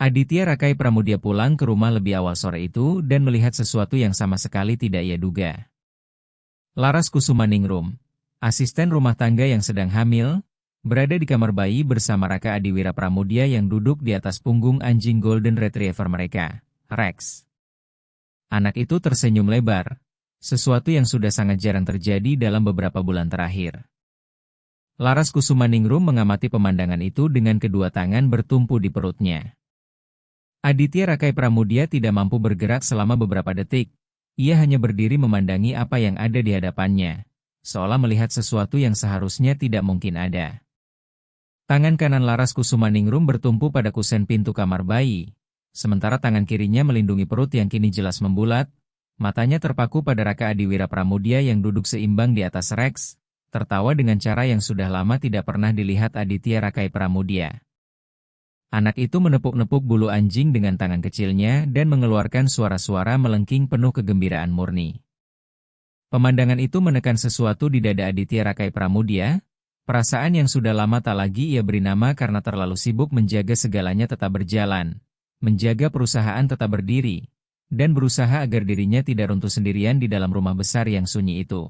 Aditya Rakai Pramudia pulang ke rumah lebih awal sore itu dan melihat sesuatu yang sama sekali tidak ia duga. Laras Kusumaningrum, asisten rumah tangga yang sedang hamil, berada di kamar bayi bersama Raka Adiwira Pramudia yang duduk di atas punggung anjing Golden Retriever mereka, Rex. Anak itu tersenyum lebar, sesuatu yang sudah sangat jarang terjadi dalam beberapa bulan terakhir. Laras Kusumaningrum mengamati pemandangan itu dengan kedua tangan bertumpu di perutnya. Aditya Rakai Pramudia tidak mampu bergerak selama beberapa detik. Ia hanya berdiri memandangi apa yang ada di hadapannya, seolah melihat sesuatu yang seharusnya tidak mungkin ada. Tangan kanan Laras Kusumaningrum bertumpu pada kusen pintu kamar bayi, sementara tangan kirinya melindungi perut yang kini jelas membulat. Matanya terpaku pada Raka Adiwira Pramudia yang duduk seimbang di atas Rex, tertawa dengan cara yang sudah lama tidak pernah dilihat Aditya Rakai Pramudia. Anak itu menepuk-nepuk bulu anjing dengan tangan kecilnya dan mengeluarkan suara-suara melengking penuh kegembiraan murni. Pemandangan itu menekan sesuatu di dada Aditya Rakai Pramudia, perasaan yang sudah lama tak lagi ia beri nama karena terlalu sibuk menjaga segalanya tetap berjalan, menjaga perusahaan tetap berdiri, dan berusaha agar dirinya tidak runtuh sendirian di dalam rumah besar yang sunyi itu.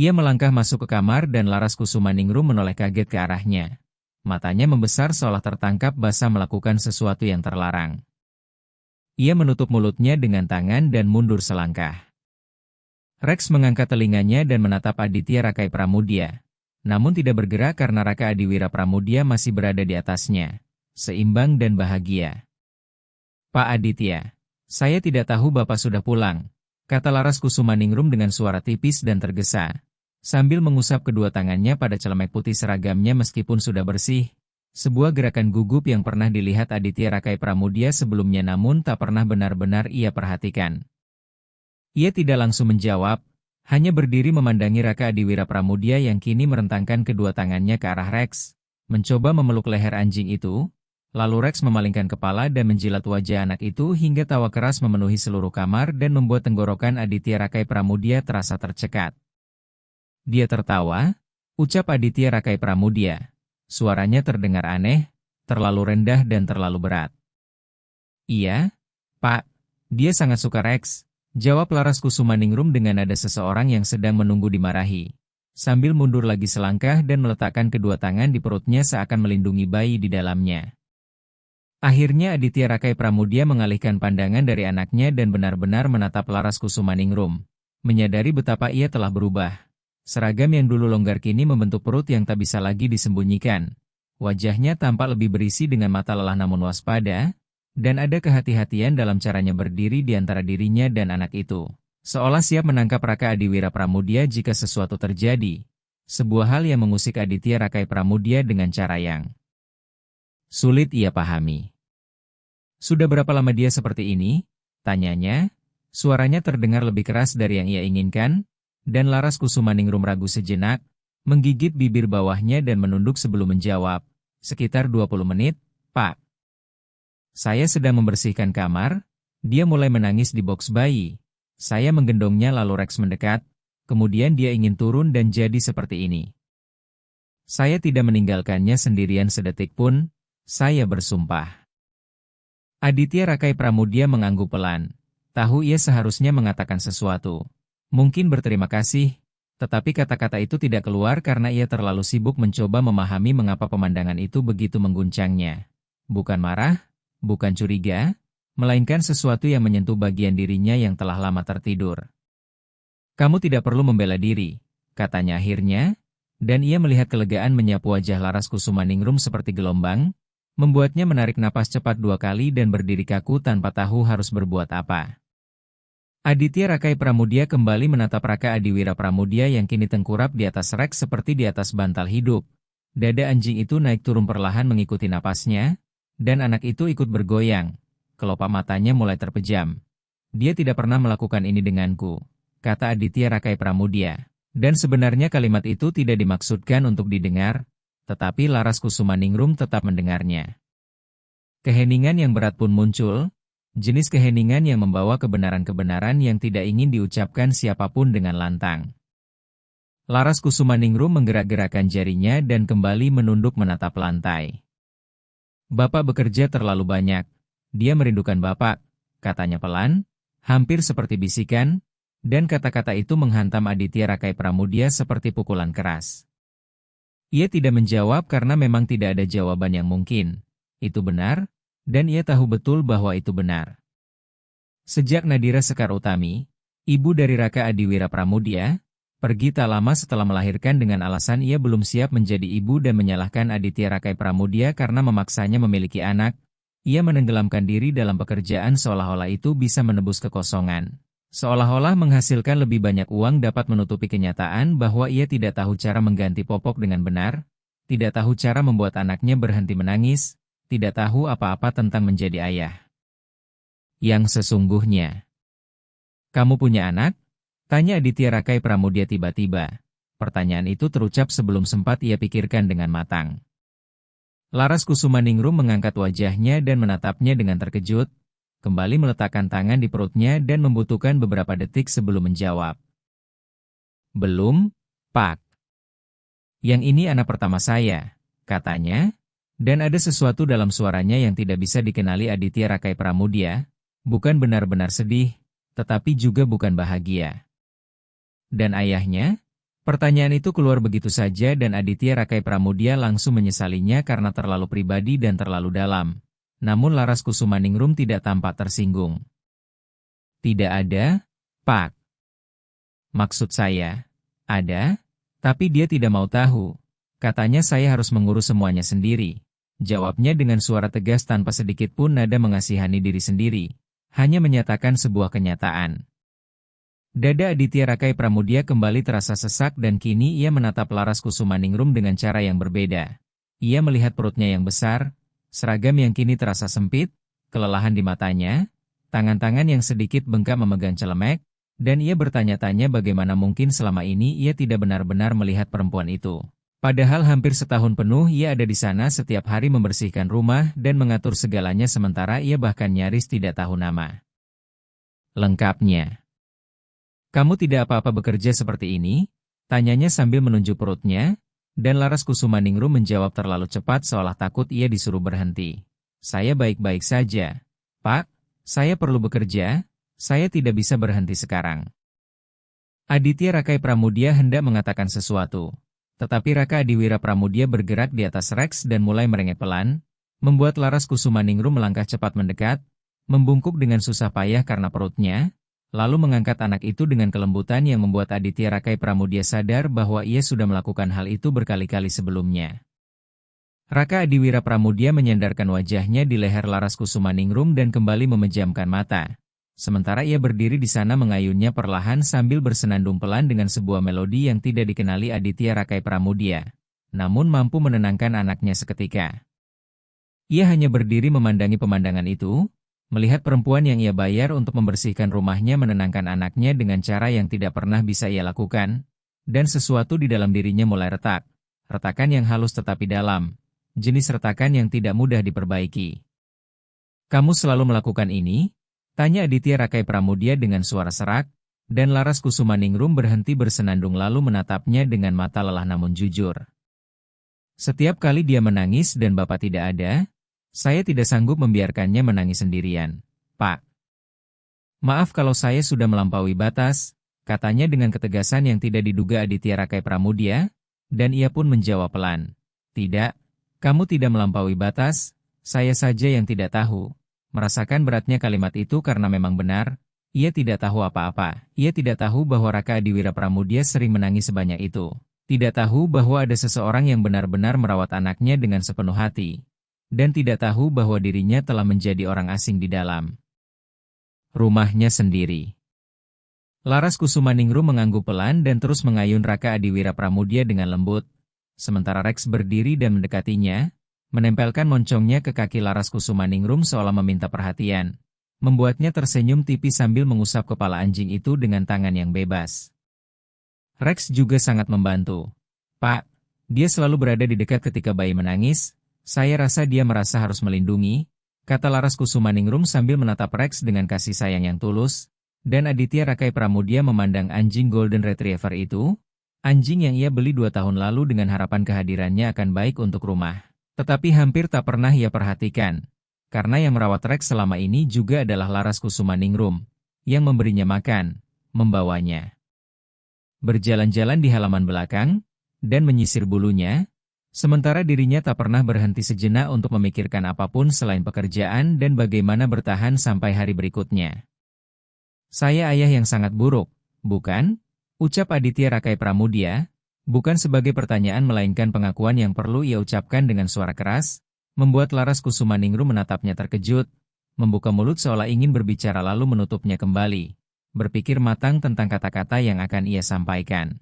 Ia melangkah masuk ke kamar dan Laras Kusumaningrum menoleh kaget ke arahnya. Matanya membesar seolah tertangkap basah melakukan sesuatu yang terlarang. Ia menutup mulutnya dengan tangan dan mundur selangkah. Rex mengangkat telinganya dan menatap Aditya Rakai Pramudia, namun tidak bergerak karena Raka Adiwira Pramudia masih berada di atasnya, seimbang dan bahagia. "Pak Aditya, saya tidak tahu Bapak sudah pulang," kata Laras Kusumaningrum dengan suara tipis dan tergesa. Sambil mengusap kedua tangannya pada celemek putih seragamnya meskipun sudah bersih, sebuah gerakan gugup yang pernah dilihat Aditya Rakai Pramudia sebelumnya namun tak pernah benar-benar ia perhatikan. Ia tidak langsung menjawab, hanya berdiri memandangi Raka Adiwira Pramudia yang kini merentangkan kedua tangannya ke arah Rex, mencoba memeluk leher anjing itu, lalu Rex memalingkan kepala dan menjilat wajah anak itu hingga tawa keras memenuhi seluruh kamar dan membuat tenggorokan Aditya Rakai Pramudia terasa tercekat. Dia tertawa, ucap Aditya Rakai Pramudia. Suaranya terdengar aneh, terlalu rendah dan terlalu berat. "Iya, Pak, dia sangat suka Rex," jawab Laras Kusumaningrum dengan nada seseorang yang sedang menunggu dimarahi, sambil mundur lagi selangkah dan meletakkan kedua tangan di perutnya seakan melindungi bayi di dalamnya. Akhirnya Aditya Rakai Pramudia mengalihkan pandangan dari anaknya dan benar-benar menatap Laras Kusumaningrum, menyadari betapa ia telah berubah. Seragam yang dulu longgar kini membentuk perut yang tak bisa lagi disembunyikan. Wajahnya tampak lebih berisi dengan mata lelah namun waspada, dan ada kehati-hatian dalam caranya berdiri di antara dirinya dan anak itu. Seolah siap menangkap Raka Adiwira Pramudia jika sesuatu terjadi. Sebuah hal yang mengusik Aditya Rakai Pramudia dengan cara yang sulit ia pahami. "Sudah berapa lama dia seperti ini?" tanyanya. Suaranya terdengar lebih keras dari yang ia inginkan, dan Laras Kusumaningrum ragu sejenak, menggigit bibir bawahnya dan menunduk sebelum menjawab, "Sekitar 20 menit, Pak. Saya sedang membersihkan kamar." Dia mulai menangis di boks bayi. Saya menggendongnya lalu Rex mendekat, kemudian dia ingin turun dan jadi seperti ini. Saya tidak meninggalkannya sendirian sedetik pun, saya bersumpah. Aditya Rakai Pramudia mengangguk pelan. Tahu ia seharusnya mengatakan sesuatu. Mungkin berterima kasih, tetapi kata-kata itu tidak keluar karena ia terlalu sibuk mencoba memahami mengapa pemandangan itu begitu mengguncangnya. Bukan marah, bukan curiga, melainkan sesuatu yang menyentuh bagian dirinya yang telah lama tertidur. "Kamu tidak perlu membela diri," katanya akhirnya, dan ia melihat kelegaan menyapu wajah Laras Kusumaningrum seperti gelombang, membuatnya menarik napas cepat 2 kali dan berdiri kaku tanpa tahu harus berbuat apa. Aditya Rakai Pramudia kembali menatap Raka Adiwira Pramudia yang kini tengkurap di atas Rex seperti di atas bantal hidup. Dada anjing itu naik turun perlahan mengikuti napasnya, dan anak itu ikut bergoyang. Kelopak matanya mulai terpejam. "Dia tidak pernah melakukan ini denganku," kata Aditya Rakai Pramudia. Dan sebenarnya kalimat itu tidak dimaksudkan untuk didengar, tetapi Laras Kusumaningrum tetap mendengarnya. Keheningan yang berat pun muncul. Jenis keheningan yang membawa kebenaran-kebenaran yang tidak ingin diucapkan siapapun dengan lantang. Laras Kusumaningrum menggerak-gerakkan jarinya dan kembali menunduk menatap lantai. Bapak bekerja terlalu banyak. Dia merindukan Bapak, katanya pelan, hampir seperti bisikan, dan kata-kata itu menghantam Aditya Rakai Pramudia seperti pukulan keras. Ia tidak menjawab karena memang tidak ada jawaban yang mungkin. Itu benar, dan ia tahu betul bahwa itu benar. Sejak Nadira Sekar Utami, ibu dari Raka Adiwira Pramudia, pergi tak lama setelah melahirkan dengan alasan ia belum siap menjadi ibu dan menyalahkan Aditya Rakai Pramudia karena memaksanya memiliki anak, ia menenggelamkan diri dalam pekerjaan seolah-olah itu bisa menebus kekosongan. Seolah-olah menghasilkan lebih banyak uang dapat menutupi kenyataan bahwa ia tidak tahu cara mengganti popok dengan benar, tidak tahu cara membuat anaknya berhenti menangis, tidak tahu apa-apa tentang menjadi ayah. Yang sesungguhnya. Kamu punya anak? Tanya Aditya Rakai Pramudia tiba-tiba. Pertanyaan itu terucap sebelum sempat ia pikirkan dengan matang. Laras Kusumaningrum mengangkat wajahnya dan menatapnya dengan terkejut, kembali meletakkan tangan di perutnya dan membutuhkan beberapa detik sebelum menjawab. Belum, Pak. Yang ini anak pertama saya, katanya, dan ada sesuatu dalam suaranya yang tidak bisa dikenali Aditya Rakai Pramudia, bukan benar-benar sedih, tetapi juga bukan bahagia. Dan ayahnya? Pertanyaan itu keluar begitu saja dan Aditya Rakai Pramudia langsung menyesalinya karena terlalu pribadi dan terlalu dalam. Namun Laras Kusumaningrum tidak tampak tersinggung. Tidak ada, Pak. Maksud saya, ada, tapi dia tidak mau tahu. Katanya saya harus mengurus semuanya sendiri. Jawabnya dengan suara tegas tanpa sedikit pun nada mengasihani diri sendiri. Hanya menyatakan sebuah kenyataan. Dada Aditya Rakai Pramudia kembali terasa sesak dan kini ia menatap Laras Kusumaningrum dengan cara yang berbeda. Ia melihat perutnya yang besar, seragam yang kini terasa sempit, kelelahan di matanya, tangan-tangan yang sedikit bengkak memegang celemek, dan ia bertanya-tanya bagaimana mungkin selama ini ia tidak benar-benar melihat perempuan itu. Padahal hampir setahun penuh ia ada di sana setiap hari membersihkan rumah dan mengatur segalanya sementara ia bahkan nyaris tidak tahu nama lengkapnya. Kamu tidak apa-apa bekerja seperti ini? Tanyanya sambil menunjuk perutnya, dan Laras Kusumaningrum menjawab terlalu cepat seolah takut ia disuruh berhenti. Saya baik-baik saja. Pak, saya perlu bekerja, saya tidak bisa berhenti sekarang. Aditya Rakai Pramudia hendak mengatakan sesuatu. Tetapi Raka Adiwira Pramudia bergerak di atas Rex dan mulai merengek pelan, membuat Laras Kusumaningrum melangkah cepat mendekat, membungkuk dengan susah payah karena perutnya, lalu mengangkat anak itu dengan kelembutan yang membuat Aditya Rakai Pramudia sadar bahwa ia sudah melakukan hal itu berkali-kali sebelumnya. Raka Adiwira Pramudia menyandarkan wajahnya di leher Laras Kusumaningrum dan kembali memejamkan mata. Sementara ia berdiri di sana mengayunnya perlahan sambil bersenandung pelan dengan sebuah melodi yang tidak dikenali Aditya Rakai Pramudia, namun mampu menenangkan anaknya seketika. Ia hanya berdiri memandangi pemandangan itu, melihat perempuan yang ia bayar untuk membersihkan rumahnya menenangkan anaknya dengan cara yang tidak pernah bisa ia lakukan, dan sesuatu di dalam dirinya mulai retak, retakan yang halus tetapi dalam, jenis retakan yang tidak mudah diperbaiki. Kamu selalu melakukan ini? Tanya Aditya Rakai Pramudia dengan suara serak, dan Laras Kusumaningrum berhenti bersenandung lalu menatapnya dengan mata lelah namun jujur. Setiap kali dia menangis dan Bapak tidak ada, saya tidak sanggup membiarkannya menangis sendirian, Pak. Maaf kalau saya sudah melampaui batas, katanya dengan ketegasan yang tidak diduga Aditya Rakai Pramudia, dan ia pun menjawab pelan. Tidak, kamu tidak melampaui batas, saya saja yang tidak tahu. Merasakan beratnya kalimat itu karena memang benar, ia tidak tahu apa-apa. Ia tidak tahu bahwa Raka Adiwira Pramudia sering menangis sebanyak itu. Tidak tahu bahwa ada seseorang yang benar-benar merawat anaknya dengan sepenuh hati. Dan tidak tahu bahwa dirinya telah menjadi orang asing di dalam rumahnya sendiri. Laras Kusumaningrum mengangguk pelan dan terus mengayun Raka Adiwira Pramudia dengan lembut. Sementara Rex berdiri dan mendekatinya, menempelkan moncongnya ke kaki Laras Kusumaningrum seolah meminta perhatian. Membuatnya tersenyum tipis sambil mengusap kepala anjing itu dengan tangan yang bebas. Rex juga sangat membantu. Pak, dia selalu berada di dekat ketika bayi menangis, saya rasa dia merasa harus melindungi, kata Laras Kusumaningrum sambil menatap Rex dengan kasih sayang yang tulus, dan Aditya Rakai Pramudia memandang anjing Golden Retriever itu, anjing yang ia beli 2 tahun lalu dengan harapan kehadirannya akan baik untuk rumah. Tetapi hampir tak pernah ia perhatikan, karena yang merawat Rex selama ini juga adalah Laras Kusumaningrum, yang memberinya makan, membawanya berjalan-jalan di halaman belakang, dan menyisir bulunya, sementara dirinya tak pernah berhenti sejenak untuk memikirkan apapun selain pekerjaan dan bagaimana bertahan sampai hari berikutnya. "Saya ayah yang sangat buruk, bukan?" ucap Aditya Rakai Pramudia, bukan sebagai pertanyaan melainkan pengakuan yang perlu ia ucapkan dengan suara keras, membuat Laras Kusumaningrum menatapnya terkejut, membuka mulut seolah ingin berbicara lalu menutupnya kembali, berpikir matang tentang kata-kata yang akan ia sampaikan.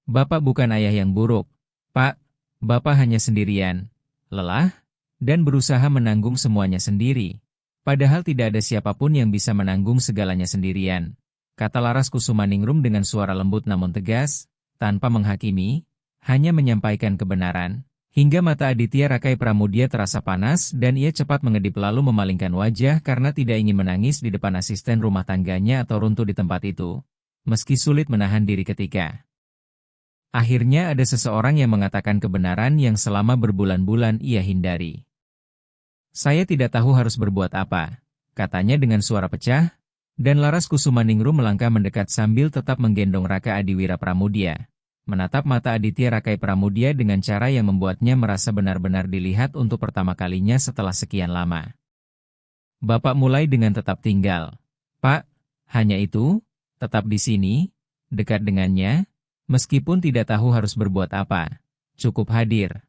"Bapak bukan ayah yang buruk, Pak. Bapak hanya sendirian, lelah, dan berusaha menanggung semuanya sendiri. Padahal tidak ada siapapun yang bisa menanggung segalanya sendirian," kata Laras Kusumaningrum dengan suara lembut namun tegas, tanpa menghakimi, hanya menyampaikan kebenaran. Hingga mata Aditya Rakai Pramudia terasa panas dan ia cepat mengedip lalu memalingkan wajah karena tidak ingin menangis di depan asisten rumah tangganya atau runtuh di tempat itu. Meski sulit menahan diri ketika akhirnya ada seseorang yang mengatakan kebenaran yang selama berbulan-bulan ia hindari. "Saya tidak tahu harus berbuat apa," katanya dengan suara pecah, dan Laras Kusumaningrum melangkah mendekat sambil tetap menggendong Raka Adiwira Pramudia. Menatap mata Aditya Rakai Pramudia dengan cara yang membuatnya merasa benar-benar dilihat untuk pertama kalinya setelah sekian lama. "Bapak mulai dengan tetap tinggal, Pak. Hanya itu, tetap di sini, dekat dengannya, meskipun tidak tahu harus berbuat apa. Cukup hadir.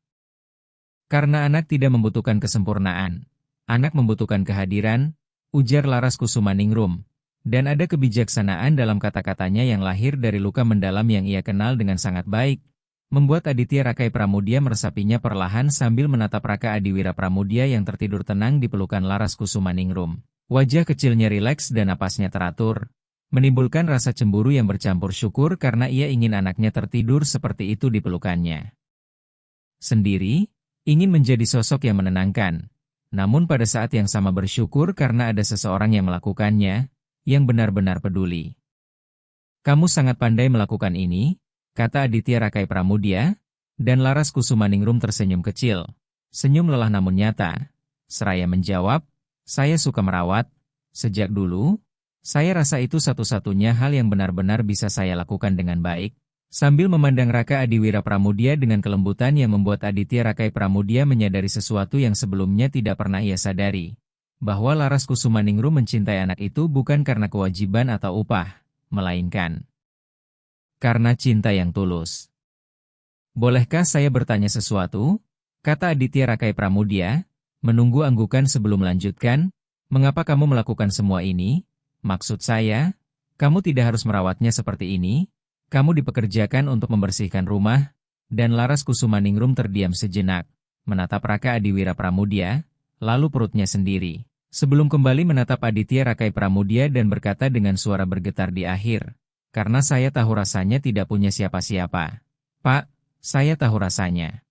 Karena anak tidak membutuhkan kesempurnaan. Anak membutuhkan kehadiran," ujar Laras Kusumaningrum. Dan ada kebijaksanaan dalam kata-katanya yang lahir dari luka mendalam yang ia kenal dengan sangat baik, membuat Aditya Rakai Pramudia meresapinya perlahan sambil menatap Raka Adiwira Pramudia yang tertidur tenang di pelukan Laras Kusumaningrum. Wajah kecilnya rileks dan napasnya teratur, menimbulkan rasa cemburu yang bercampur syukur karena ia ingin anaknya tertidur seperti itu di pelukannya. Sendiri, ingin menjadi sosok yang menenangkan, namun pada saat yang sama bersyukur karena ada seseorang yang melakukannya, yang benar-benar peduli. "Kamu sangat pandai melakukan ini," kata Aditya Rakai Pramudia, dan Laras Kusumaningrum tersenyum kecil. Senyum lelah namun nyata. Seraya menjawab, "Saya suka merawat. Sejak dulu, saya rasa itu satu-satunya hal yang benar-benar bisa saya lakukan dengan baik." Sambil memandang Raka Adiwira Pramudia dengan kelembutan yang membuat Aditya Rakai Pramudia menyadari sesuatu yang sebelumnya tidak pernah ia sadari. Bahwa Laras Kusumaningrum mencintai anak itu bukan karena kewajiban atau upah, melainkan karena cinta yang tulus. "Bolehkah saya bertanya sesuatu?" kata Aditya Rakai Pramudia, menunggu anggukan sebelum melanjutkan. "Mengapa kamu melakukan semua ini? Maksud saya, kamu tidak harus merawatnya seperti ini. Kamu dipekerjakan untuk membersihkan rumah." Dan Laras Kusumaningrum terdiam sejenak, menatap Raka Adiwira Pramudia, lalu perutnya sendiri. Sebelum kembali menatap Aditya Rakai Pramudia dan berkata dengan suara bergetar di akhir, "Karena saya tahu rasanya tidak punya siapa-siapa. Pak, saya tahu rasanya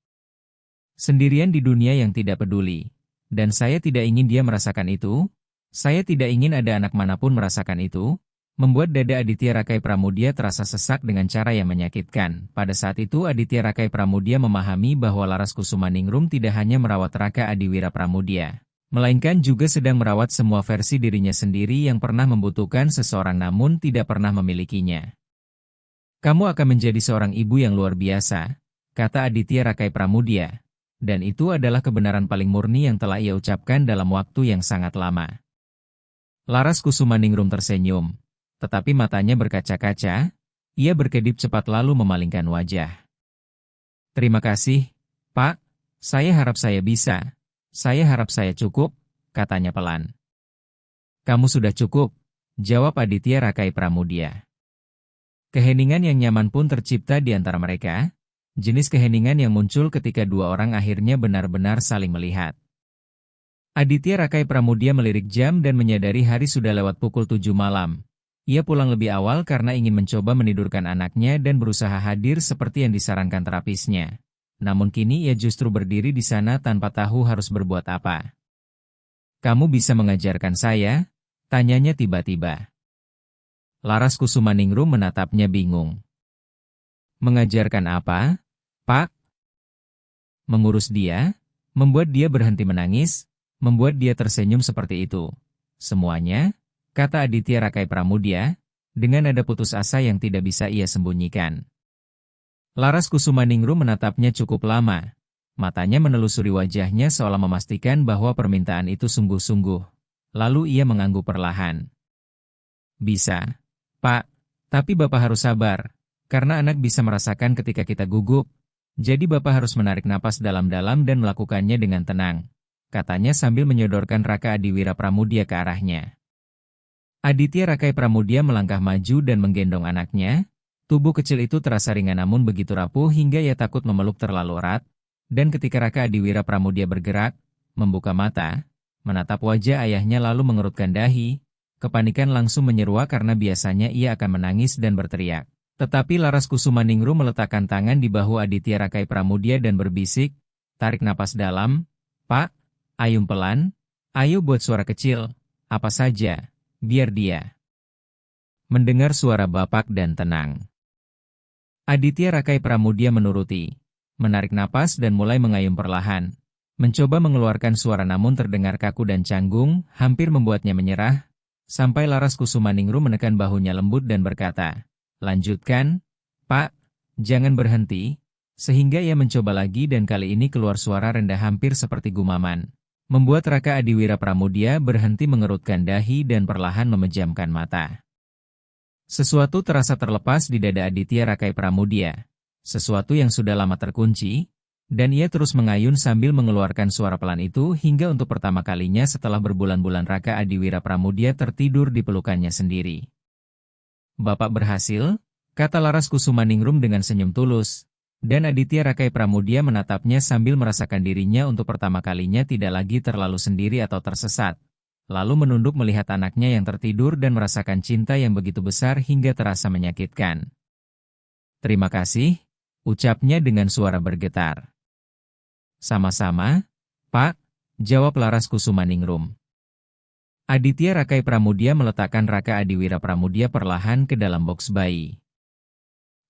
sendirian di dunia yang tidak peduli. Dan saya tidak ingin dia merasakan itu. Saya tidak ingin ada anak manapun merasakan itu." Membuat dada Aditya Rakai Pramudia terasa sesak dengan cara yang menyakitkan. Pada saat itu Aditya Rakai Pramudia memahami bahwa Laras Kusumaningrum tidak hanya merawat Raka Adiwira Pramudia, melainkan juga sedang merawat semua versi dirinya sendiri yang pernah membutuhkan seseorang namun tidak pernah memilikinya. "Kamu akan menjadi seorang ibu yang luar biasa," kata Aditya Rakai Pramudia. Dan itu adalah kebenaran paling murni yang telah ia ucapkan dalam waktu yang sangat lama. Laras Kusumaningrum tersenyum, tetapi matanya berkaca-kaca, ia berkedip cepat lalu memalingkan wajah. "Terima kasih, Pak. Saya harap saya bisa. Saya harap saya cukup," katanya pelan. "Kamu sudah cukup," jawab Aditya Rakai Pramudia. Keheningan yang nyaman pun tercipta di antara mereka, jenis keheningan yang muncul ketika dua orang akhirnya benar-benar saling melihat. Aditya Rakai Pramudia melirik jam dan menyadari hari sudah lewat pukul 7 malam. Ia pulang lebih awal karena ingin mencoba menidurkan anaknya dan berusaha hadir seperti yang disarankan terapisnya. Namun kini ia justru berdiri di sana tanpa tahu harus berbuat apa. "Kamu bisa mengajarkan saya?" tanyanya tiba-tiba. Laras Kusumaningrum menatapnya bingung. "Mengajarkan apa, Pak?" "Mengurus dia," Membuat dia berhenti menangis, membuat dia tersenyum seperti itu. Semuanya, kata Aditya Rakai Pramudia, dengan nada putus asa yang tidak bisa ia sembunyikan. Laras Kusumaningrum menatapnya cukup lama. Matanya menelusuri wajahnya seolah memastikan bahwa permintaan itu sungguh-sungguh. Lalu ia mengangguk perlahan. Bisa, Pak, tapi Bapak harus sabar, karena anak bisa merasakan ketika kita gugup. Jadi Bapak harus menarik napas dalam-dalam dan melakukannya dengan tenang, katanya sambil menyodorkan Raka Adiwira Pramudia ke arahnya. Aditya Rakai Pramudia melangkah maju dan menggendong anaknya. Tubuh kecil itu terasa ringan namun begitu rapuh hingga ia takut memeluk terlalu erat. Dan ketika Raka Adiwira Pramudia bergerak, membuka mata, menatap wajah ayahnya lalu mengerutkan dahi, kepanikan langsung menyeruak karena biasanya ia akan menangis dan berteriak. Tetapi Laras Kusumaningrum meletakkan tangan di bahu Aditya Rakai Pramudia dan berbisik, tarik napas dalam, Pak, ayum pelan, ayo buat suara kecil, apa saja, biar dia mendengar suara Bapak dan tenang. Aditya Rakai Pramudia menuruti, menarik napas dan mulai mengayun perlahan, mencoba mengeluarkan suara namun terdengar kaku dan canggung, hampir membuatnya menyerah, sampai Laras Kusumaningrum menekan bahunya lembut dan berkata, lanjutkan, Pak, jangan berhenti, sehingga ia mencoba lagi dan kali ini keluar suara rendah hampir seperti gumaman. Membuat Raka Adiwira Pramudia berhenti mengerutkan dahi dan perlahan memejamkan mata. Sesuatu terasa terlepas di dada Aditya Rakai Pramudia. Sesuatu yang sudah lama terkunci, dan ia terus mengayun sambil mengeluarkan suara pelan itu hingga untuk pertama kalinya setelah berbulan-bulan Raka Adiwira Pramudia tertidur di pelukannya sendiri. Bapak berhasil, kata Laras Kusumaningrum dengan senyum tulus, dan Aditya Rakai Pramudia menatapnya sambil merasakan dirinya untuk pertama kalinya tidak lagi terlalu sendiri atau tersesat. Lalu menunduk melihat anaknya yang tertidur dan merasakan cinta yang begitu besar hingga terasa menyakitkan. Terima kasih, ucapnya dengan suara bergetar. Sama-sama, Pak, jawab Laras Kusumaningrum. Aditya Rakai Pramudia meletakkan Raka Adiwira Pramudia perlahan ke dalam boks bayi.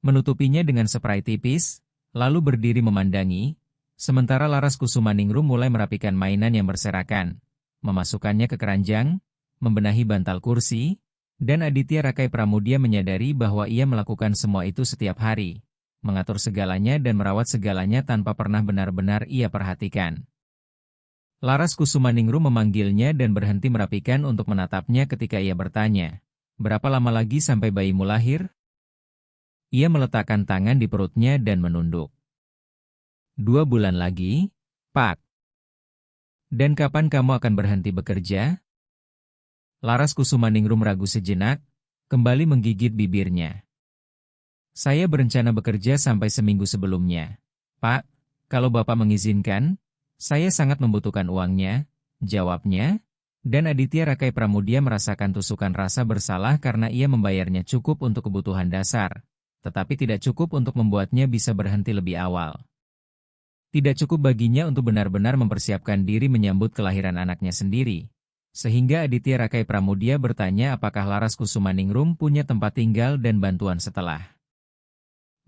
Menutupinya dengan spray tipis, lalu berdiri memandangi, sementara Laras Kusumaningrum mulai merapikan mainan yang berserakan, memasukkannya ke keranjang, membenahi bantal kursi, dan Aditya Rakai Pramudia menyadari bahwa ia melakukan semua itu setiap hari, mengatur segalanya dan merawat segalanya tanpa pernah benar-benar ia perhatikan. Laras Kusumaningrum memanggilnya dan berhenti merapikan untuk menatapnya ketika ia bertanya, berapa lama lagi sampai bayimu lahir? Ia meletakkan tangan di perutnya dan menunduk. 2 bulan lagi, Pak. Dan kapan kamu akan berhenti bekerja? Laras Kusumaningrum ragu sejenak, kembali menggigit bibirnya. Saya berencana bekerja sampai seminggu sebelumnya. Pak, kalau Bapak mengizinkan, saya sangat membutuhkan uangnya, jawabnya, dan Aditya Rakai Pramudia merasakan tusukan rasa bersalah karena ia membayarnya cukup untuk kebutuhan dasar, tetapi tidak cukup untuk membuatnya bisa berhenti lebih awal. Tidak cukup baginya untuk benar-benar mempersiapkan diri menyambut kelahiran anaknya sendiri, sehingga Aditya Rakai Pramudia bertanya apakah Laras Kusumaningrum punya tempat tinggal dan bantuan setelah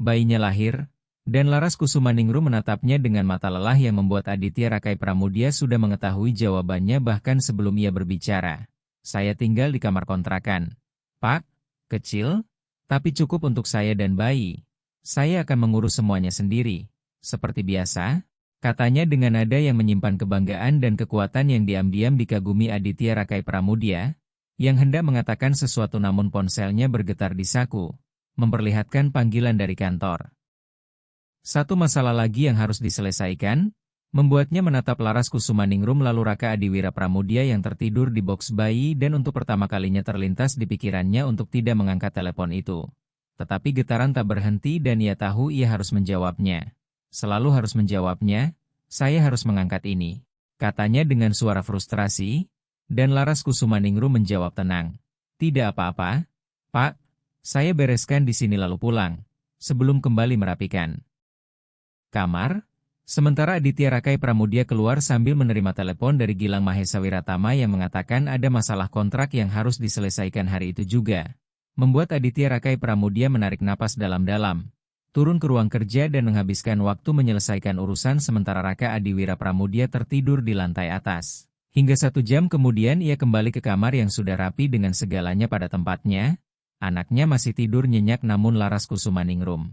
bayinya lahir. Dan Laras Kusumaningrum menatapnya dengan mata lelah yang membuat Aditya Rakai Pramudia sudah mengetahui jawabannya bahkan sebelum ia berbicara. Saya tinggal di kamar kontrakan. Pak, kecil, tapi cukup untuk saya dan bayi. Saya akan mengurus semuanya sendiri. Seperti biasa, katanya dengan nada yang menyimpan kebanggaan dan kekuatan yang diam-diam dikagumi Aditya Rakai Pramudia, yang hendak mengatakan sesuatu namun ponselnya bergetar di saku, memperlihatkan panggilan dari kantor. Satu masalah lagi yang harus diselesaikan, membuatnya menatap Laras Kusumaningrum lalu Raka Adiwira Pramudia yang tertidur di boks bayi dan untuk pertama kalinya terlintas di pikirannya untuk tidak mengangkat telepon itu. Tetapi getaran tak berhenti dan ia tahu ia harus menjawabnya. Selalu harus menjawabnya, saya harus mengangkat ini, katanya dengan suara frustrasi, dan Laras Kusumaningrum menjawab tenang. Tidak apa-apa, Pak, saya bereskan di sini lalu pulang, sebelum kembali merapikan kamar, sementara Aditya Rakai Pramudia keluar sambil menerima telepon dari Gilang Mahesa Wiratama yang mengatakan ada masalah kontrak yang harus diselesaikan hari itu juga. Membuat Aditya Rakai Pramudia menarik napas dalam-dalam. turun ke ruang kerja dan menghabiskan waktu menyelesaikan urusan sementara Raka Adiwira Pramudia tertidur di lantai atas. Hingga 1 jam kemudian ia kembali ke kamar yang sudah rapi dengan segalanya pada tempatnya. Anaknya masih tidur nyenyak namun Laras Kusumaningrum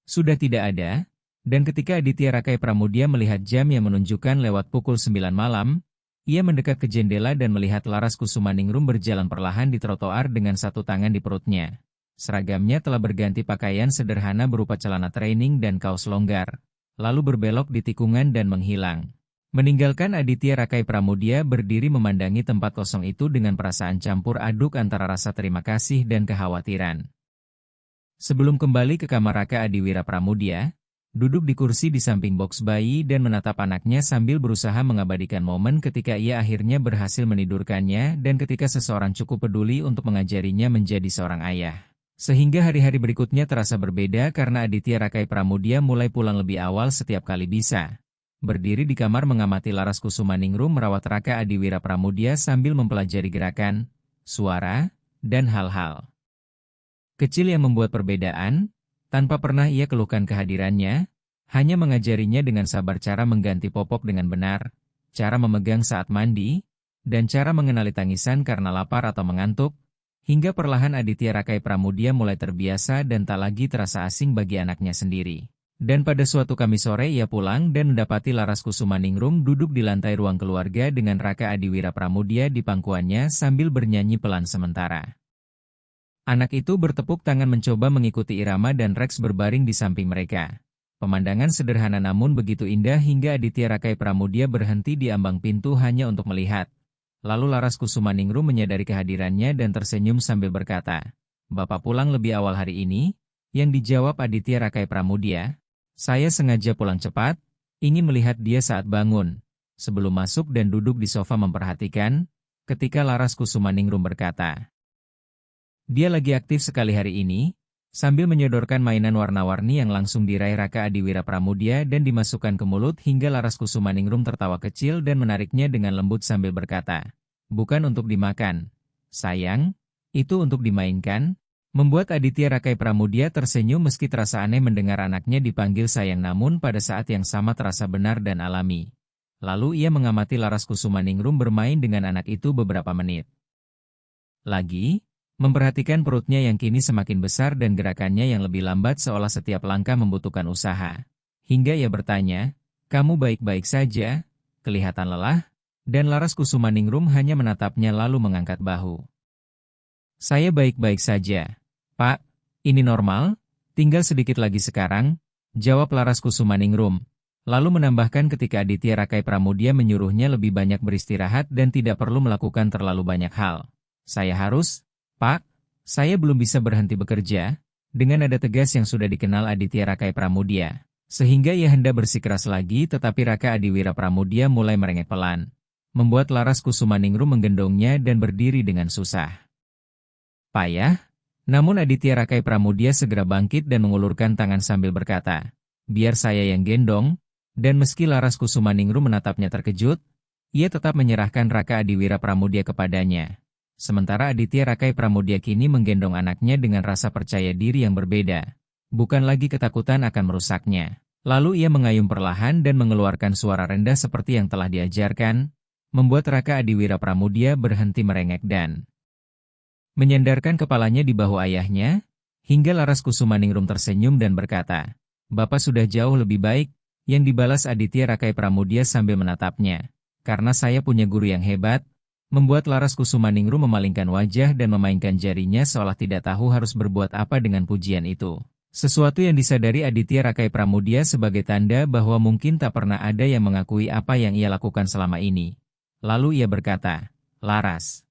sudah tidak ada, dan ketika Aditya Rakai Pramudia melihat jam yang menunjukkan lewat pukul 9 malam, ia mendekat ke jendela dan melihat Laras Kusumaningrum berjalan perlahan di trotoar dengan satu tangan di perutnya. Seragamnya telah berganti pakaian sederhana berupa celana training dan kaos longgar, lalu berbelok di tikungan dan menghilang. Meninggalkan Aditya Rakai Pramudia berdiri memandangi tempat kosong itu dengan perasaan campur aduk antara rasa terima kasih dan kekhawatiran. Sebelum kembali ke kamar Raka Adiwira Pramudia, duduk di kursi di samping box bayi dan menatap anaknya sambil berusaha mengabadikan momen ketika ia akhirnya berhasil menidurkannya dan ketika seseorang cukup peduli untuk mengajarinya menjadi seorang ayah. Sehingga hari-hari berikutnya terasa berbeda karena Aditya Rakai Pramudia mulai pulang lebih awal setiap kali bisa. Berdiri di kamar mengamati Laras Kusumaningrum merawat Raka Adiwira Pramudia sambil mempelajari gerakan, suara, dan hal-hal kecil yang membuat perbedaan, tanpa pernah ia keluhkan kehadirannya, hanya mengajarinya dengan sabar cara mengganti popok dengan benar, cara memegang saat mandi, dan cara mengenali tangisan karena lapar atau mengantuk, hingga perlahan Aditya Rakai Pramudia mulai terbiasa dan tak lagi terasa asing bagi anaknya sendiri. Dan pada suatu Kamis sore ia pulang dan mendapati Laras Kusumaningrum duduk di lantai ruang keluarga dengan Raka Adiwira Pramudia di pangkuannya sambil bernyanyi pelan sementara. Anak itu bertepuk tangan mencoba mengikuti irama dan Rex berbaring di samping mereka. Pemandangan sederhana namun begitu indah hingga Aditya Rakai Pramudia berhenti di ambang pintu hanya untuk melihat. Lalu Laras Kusumaningrum menyadari kehadirannya dan tersenyum sambil berkata, "Bapak pulang lebih awal hari ini?" Yang dijawab Aditya Rakai Pramudia, "Saya sengaja pulang cepat, ingin melihat dia saat bangun." Sebelum masuk dan duduk di sofa memperhatikan, ketika Laras Kusumaningrum berkata, "Dia lagi aktif sekali hari ini," sambil menyodorkan mainan warna-warni yang langsung diraih Raka Adiwira Pramudia dan dimasukkan ke mulut hingga Laras Kusumaningrum tertawa kecil dan menariknya dengan lembut sambil berkata, "Bukan untuk dimakan, sayang, itu untuk dimainkan." Membuat Aditya Rakai Pramudia tersenyum meski terasa aneh mendengar anaknya dipanggil sayang namun pada saat yang sama terasa benar dan alami. Lalu ia mengamati Laras Kusumaningrum bermain dengan anak itu beberapa menit lagi, memperhatikan perutnya yang kini semakin besar dan gerakannya yang lebih lambat seolah setiap langkah membutuhkan usaha. Hingga ia bertanya, "Kamu baik-baik saja?" Kelihatan lelah, dan Laras Kusumaningrum hanya menatapnya lalu mengangkat bahu. "Saya baik-baik saja, Pak. Ini normal, tinggal sedikit lagi sekarang," jawab Laras Kusumaningrum. Lalu menambahkan ketika Aditya Rakai Pramudia menyuruhnya lebih banyak beristirahat dan tidak perlu melakukan terlalu banyak hal. "Saya harus, Pak, saya belum bisa berhenti bekerja," dengan nada tegas yang sudah dikenal Aditya Rakai Pramudia. Sehingga ia hendak bersikeras lagi tetapi Raka Adiwira Pramudia mulai merengek pelan. Membuat Laras Kusumaningrum menggendongnya dan berdiri dengan susah payah, namun Aditya Rakai Pramudia segera bangkit dan mengulurkan tangan sambil berkata, "Biar saya yang gendong," dan meski Laras Kusumaningrum menatapnya terkejut, ia tetap menyerahkan Raka Adiwira Pramudia kepadanya. Sementara Aditya Rakai Pramudia kini menggendong anaknya dengan rasa percaya diri yang berbeda. Bukan lagi ketakutan akan merusaknya. Lalu ia mengayun perlahan dan mengeluarkan suara rendah seperti yang telah diajarkan, membuat Raka Adiwira Pramudia berhenti merengek dan menyandarkan kepalanya di bahu ayahnya, hingga Laras Kusumaningrum tersenyum dan berkata, "Bapak sudah jauh lebih baik," yang dibalas Aditya Rakai Pramudia sambil menatapnya. "Karena saya punya guru yang hebat," membuat Laras Kusumaningrum memalingkan wajah dan memainkan jarinya seolah tidak tahu harus berbuat apa dengan pujian itu. Sesuatu yang disadari Aditya Rakai Pramudia sebagai tanda bahwa mungkin tak pernah ada yang mengakui apa yang ia lakukan selama ini. Lalu ia berkata, "Laras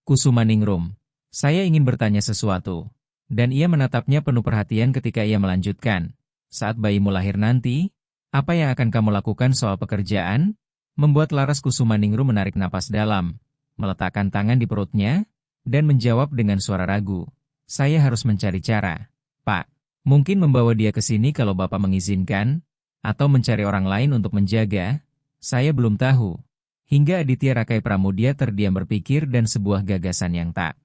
Kusumaningrum, saya ingin bertanya sesuatu." Dan ia menatapnya penuh perhatian ketika ia melanjutkan, "Saat bayimu lahir nanti, apa yang akan kamu lakukan soal pekerjaan?" Membuat Laras Kusumaningrum menarik napas dalam, meletakkan tangan di perutnya, dan menjawab dengan suara ragu, "Saya harus mencari cara, Pak. Mungkin membawa dia ke sini kalau Bapak mengizinkan, atau mencari orang lain untuk menjaga, saya belum tahu." Hingga Aditya Rakai Pramudia terdiam berpikir dan sebuah gagasan yang tak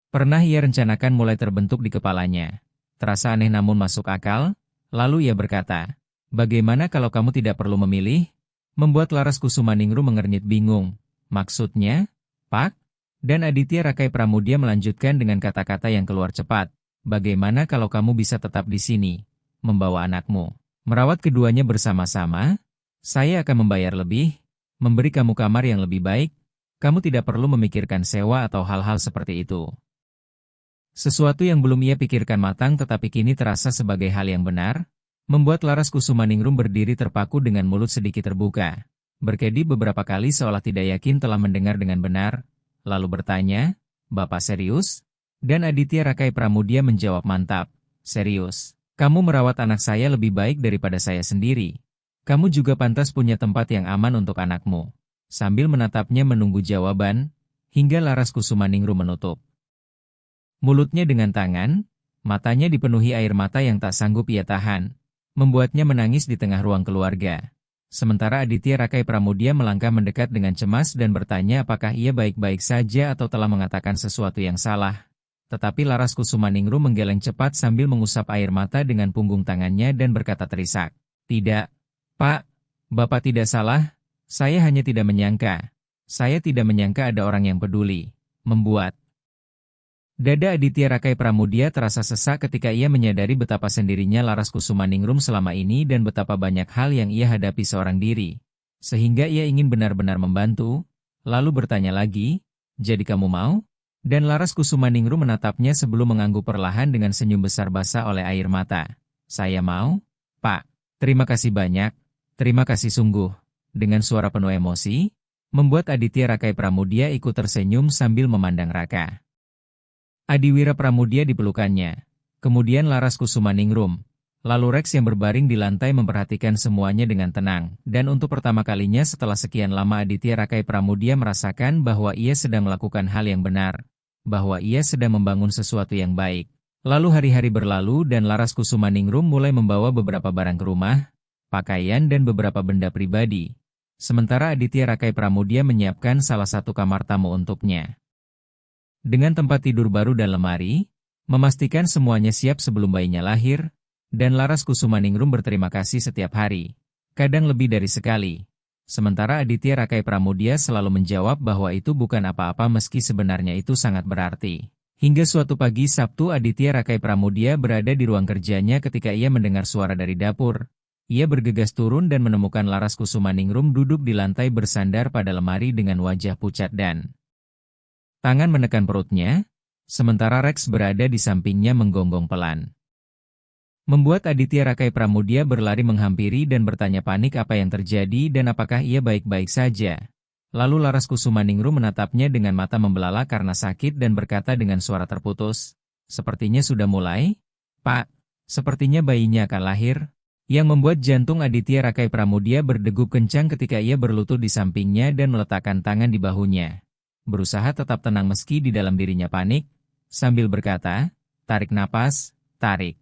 pernah ia rencanakan mulai terbentuk di kepalanya. Terasa aneh namun masuk akal, lalu ia berkata, "Bagaimana kalau kamu tidak perlu memilih?" Membuat Laras Kusumaningrum mengernyit bingung. "Maksudnya, Pak?" Dan Aditya Rakai Pramudia melanjutkan dengan kata-kata yang keluar cepat. "Bagaimana kalau kamu bisa tetap di sini, membawa anakmu, merawat keduanya bersama-sama? Saya akan membayar lebih, memberi kamu kamar yang lebih baik. Kamu tidak perlu memikirkan sewa atau hal-hal seperti itu." Sesuatu yang belum ia pikirkan matang tetapi kini terasa sebagai hal yang benar, membuat Laras Kusumaningrum berdiri terpaku dengan mulut sedikit terbuka. Berkedip beberapa kali seolah tidak yakin telah mendengar dengan benar, lalu bertanya, "Bapak serius?" Dan Aditya Rakai Pramudia menjawab mantap, "Serius. Kamu merawat anak saya lebih baik daripada saya sendiri. Kamu juga pantas punya tempat yang aman untuk anakmu." Sambil menatapnya menunggu jawaban, hingga Laras Kusumaningrum menutup mulutnya dengan tangan, matanya dipenuhi air mata yang tak sanggup ia tahan, membuatnya menangis di tengah ruang keluarga. Sementara Aditya Rakai Pramudia melangkah mendekat dengan cemas dan bertanya apakah ia baik-baik saja atau telah mengatakan sesuatu yang salah. Tetapi Laras Kusumaningrum menggeleng cepat sambil mengusap air mata dengan punggung tangannya dan berkata terisak, "Tidak, Pak, Bapak tidak salah, saya hanya tidak menyangka. Saya tidak menyangka ada orang yang peduli." Membuat dada Aditya Rakai Pramudia terasa sesak ketika ia menyadari betapa sendirinya Laras Kusumaningrum selama ini dan betapa banyak hal yang ia hadapi seorang diri. Sehingga ia ingin benar-benar membantu, lalu bertanya lagi, "Jadi kamu mau?" Dan Laras Kusumaningrum menatapnya sebelum mengangguk perlahan dengan senyum besar basah oleh air mata. "Saya mau, Pak. Terima kasih banyak. Terima kasih sungguh." Dengan suara penuh emosi, membuat Aditya Rakai Pramudia ikut tersenyum sambil memandang Raka. Adiwira Pramudia dipelukannya. Kemudian Laras Kusumaningrum. Lalu Rex yang berbaring di lantai memperhatikan semuanya dengan tenang. Dan untuk pertama kalinya setelah sekian lama Aditya Rakai Pramudia merasakan bahwa ia sedang melakukan hal yang benar. Bahwa ia sedang membangun sesuatu yang baik. Lalu hari-hari berlalu dan Laras Kusumaningrum mulai membawa beberapa barang ke rumah, pakaian dan beberapa benda pribadi. Sementara Aditya Rakai Pramudia menyiapkan salah satu kamar tamu untuknya. Dengan tempat tidur baru dan lemari, memastikan semuanya siap sebelum bayinya lahir, dan Laras Kusumaningrum berterima kasih setiap hari, kadang lebih dari sekali. Sementara Aditya Rakai Pramudia selalu menjawab bahwa itu bukan apa-apa meski sebenarnya itu sangat berarti. Hingga suatu pagi Sabtu Aditya Rakai Pramudia berada di ruang kerjanya ketika ia mendengar suara dari dapur. Ia bergegas turun dan menemukan Laras Kusumaningrum duduk di lantai bersandar pada lemari dengan wajah pucat dan tangan menekan perutnya, sementara Rex berada di sampingnya menggonggong pelan. Membuat Aditya Rakai Pramudia berlari menghampiri dan bertanya panik apa yang terjadi dan apakah ia baik-baik saja. Lalu Laras Kusumaningrum menatapnya dengan mata membelalak karena sakit dan berkata dengan suara terputus, "Sepertinya sudah mulai, Pak. Sepertinya bayinya akan lahir." Yang membuat jantung Aditya Rakai Pramudia berdegup kencang ketika ia berlutut di sampingnya dan meletakkan tangan di bahunya. Berusaha tetap tenang meski di dalam dirinya panik, sambil berkata, "Tarik napas, tarik.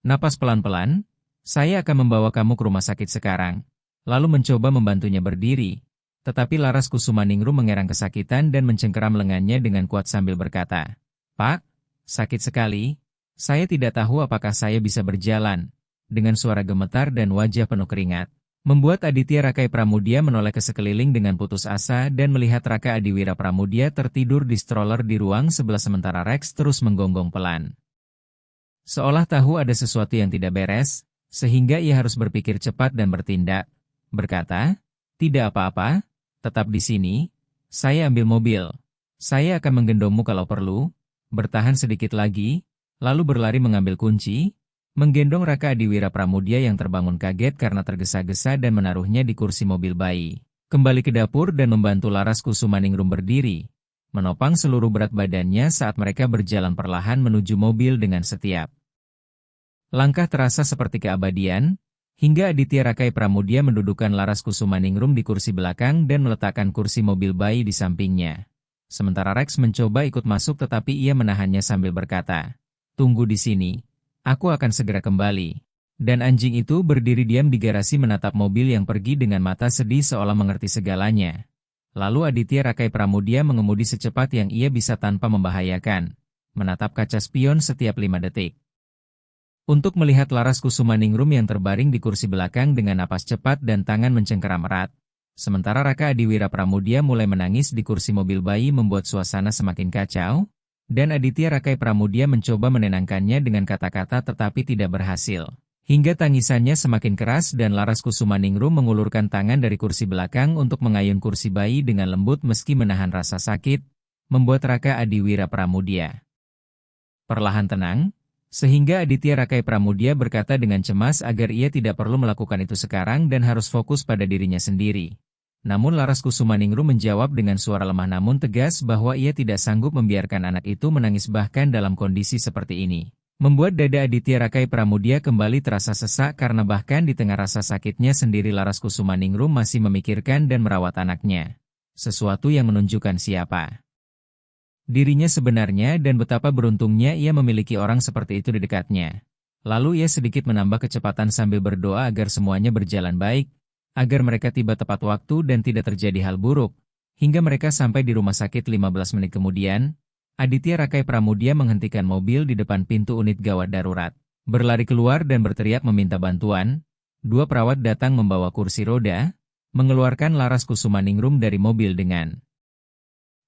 Napas pelan-pelan, saya akan membawa kamu ke rumah sakit sekarang." Lalu mencoba membantunya berdiri, tetapi Laras Kusumaningrum mengerang kesakitan dan mencengkeram lengannya dengan kuat sambil berkata, "Pak, sakit sekali, saya tidak tahu apakah saya bisa berjalan." Dengan suara gemetar dan wajah penuh keringat, membuat Aditya Rakai Pramudia menoleh ke sekeliling dengan putus asa dan melihat Raka Adiwira Pramudia tertidur di stroller di ruang sebelah sementara Rex terus menggonggong pelan. Seolah tahu ada sesuatu yang tidak beres, sehingga ia harus berpikir cepat dan bertindak. Berkata, "Tidak apa-apa, tetap di sini, saya ambil mobil. Saya akan menggendongmu kalau perlu." Bertahan sedikit lagi, lalu berlari mengambil kunci, menggendong Raka Adiwira Pramudia yang terbangun kaget karena tergesa-gesa dan menaruhnya di kursi mobil bayi. Kembali ke dapur dan membantu Laras Kusumaningrum berdiri, menopang seluruh berat badannya saat mereka berjalan perlahan menuju mobil dengan setiap langkah terasa seperti keabadian, hingga Aditya Rakai Pramudia mendudukkan Laras Kusumaningrum di kursi belakang dan meletakkan kursi mobil bayi di sampingnya. Sementara Rex mencoba ikut masuk tetapi ia menahannya sambil berkata, "Tunggu di sini. Aku akan segera kembali." Dan anjing itu berdiri diam di garasi menatap mobil yang pergi dengan mata sedih seolah mengerti segalanya. Lalu Aditya Rakai Pramudia mengemudi secepat yang ia bisa tanpa membahayakan, menatap kaca spion setiap 5 detik. Untuk melihat Laras Kusumaningrum yang terbaring di kursi belakang dengan napas cepat dan tangan mencengkeram erat. Sementara Raka Adiwira Pramudia mulai menangis di kursi mobil bayi membuat suasana semakin kacau, dan Aditya Rakai Pramudia mencoba menenangkannya dengan kata-kata tetapi tidak berhasil. Hingga tangisannya semakin keras dan Laras Kusumaningrum mengulurkan tangan dari kursi belakang untuk mengayun kursi bayi dengan lembut meski menahan rasa sakit, membuat Raka Adiwira Pramudia perlahan tenang, sehingga Aditya Rakai Pramudia berkata dengan cemas agar ia tidak perlu melakukan itu sekarang dan harus fokus pada dirinya sendiri. Namun Laras Kusumaningrum menjawab dengan suara lemah namun tegas bahwa ia tidak sanggup membiarkan anak itu menangis bahkan dalam kondisi seperti ini. Membuat dada Aditya Rakai Pramudia kembali terasa sesak karena bahkan di tengah rasa sakitnya sendiri Laras Kusumaningrum masih memikirkan dan merawat anaknya. Sesuatu yang menunjukkan siapa dirinya sebenarnya dan betapa beruntungnya ia memiliki orang seperti itu di dekatnya. Lalu ia sedikit menambah kecepatan sambil berdoa agar semuanya berjalan baik, agar mereka tiba tepat waktu dan tidak terjadi hal buruk. Hingga mereka sampai di rumah sakit 15 menit kemudian, Aditya Rakai Pramudia menghentikan mobil di depan pintu unit gawat darurat. Berlari keluar dan berteriak meminta bantuan, dua perawat datang membawa kursi roda, mengeluarkan Laras Kusumaningrum dari mobil dengan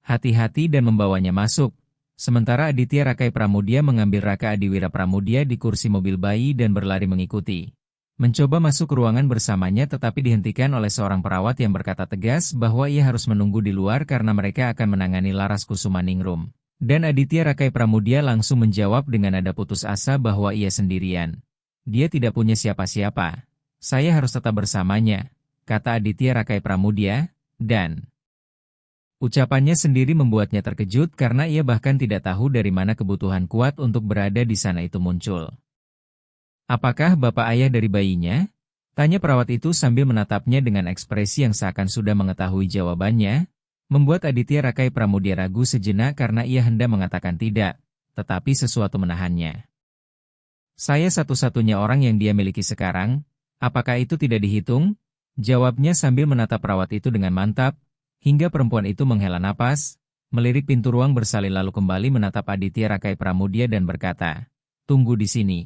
hati-hati dan membawanya masuk. Sementara Aditya Rakai Pramudia mengambil Raka Adiwira Pramudia di kursi mobil bayi dan berlari mengikuti. Mencoba masuk ke ruangan bersamanya tetapi dihentikan oleh seorang perawat yang berkata tegas bahwa ia harus menunggu di luar karena mereka akan menangani Laras Kusumaningrum. Dan Aditya Rakai Pramudia langsung menjawab dengan nada putus asa bahwa ia sendirian. Dia tidak punya siapa-siapa. Saya harus tetap bersamanya, kata Aditya Rakai Pramudia, dan ucapannya sendiri membuatnya terkejut karena ia bahkan tidak tahu dari mana kebutuhan kuat untuk berada di sana itu muncul. Apakah bapak ayah dari bayinya? Tanya perawat itu sambil menatapnya dengan ekspresi yang seakan sudah mengetahui jawabannya, membuat Aditya Rakai Pramudia ragu sejenak karena ia hendak mengatakan tidak, tetapi sesuatu menahannya. Saya satu-satunya orang yang dia miliki sekarang, apakah itu tidak dihitung? Jawabnya sambil menatap perawat itu dengan mantap, hingga perempuan itu menghela napas, melirik pintu ruang bersalin lalu kembali menatap Aditya Rakai Pramudia dan berkata, "Tunggu di sini."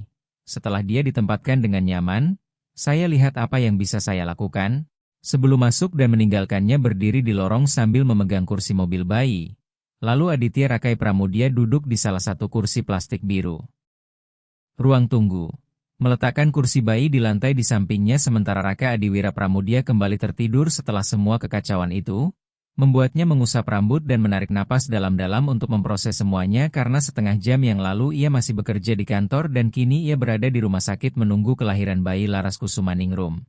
Setelah dia ditempatkan dengan nyaman, saya lihat apa yang bisa saya lakukan. Sebelum masuk dan meninggalkannya berdiri di lorong sambil memegang kursi mobil bayi. Lalu Aditya Rakai Pramudia duduk di salah satu kursi plastik biru. Ruang tunggu. Meletakkan kursi bayi di lantai di sampingnya sementara Raka Adiwira Pramudia kembali tertidur setelah semua kekacauan itu, membuatnya mengusap rambut dan menarik napas dalam-dalam untuk memproses semuanya karena setengah jam yang lalu ia masih bekerja di kantor dan kini ia berada di rumah sakit menunggu kelahiran bayi Laras Kusumaningrum.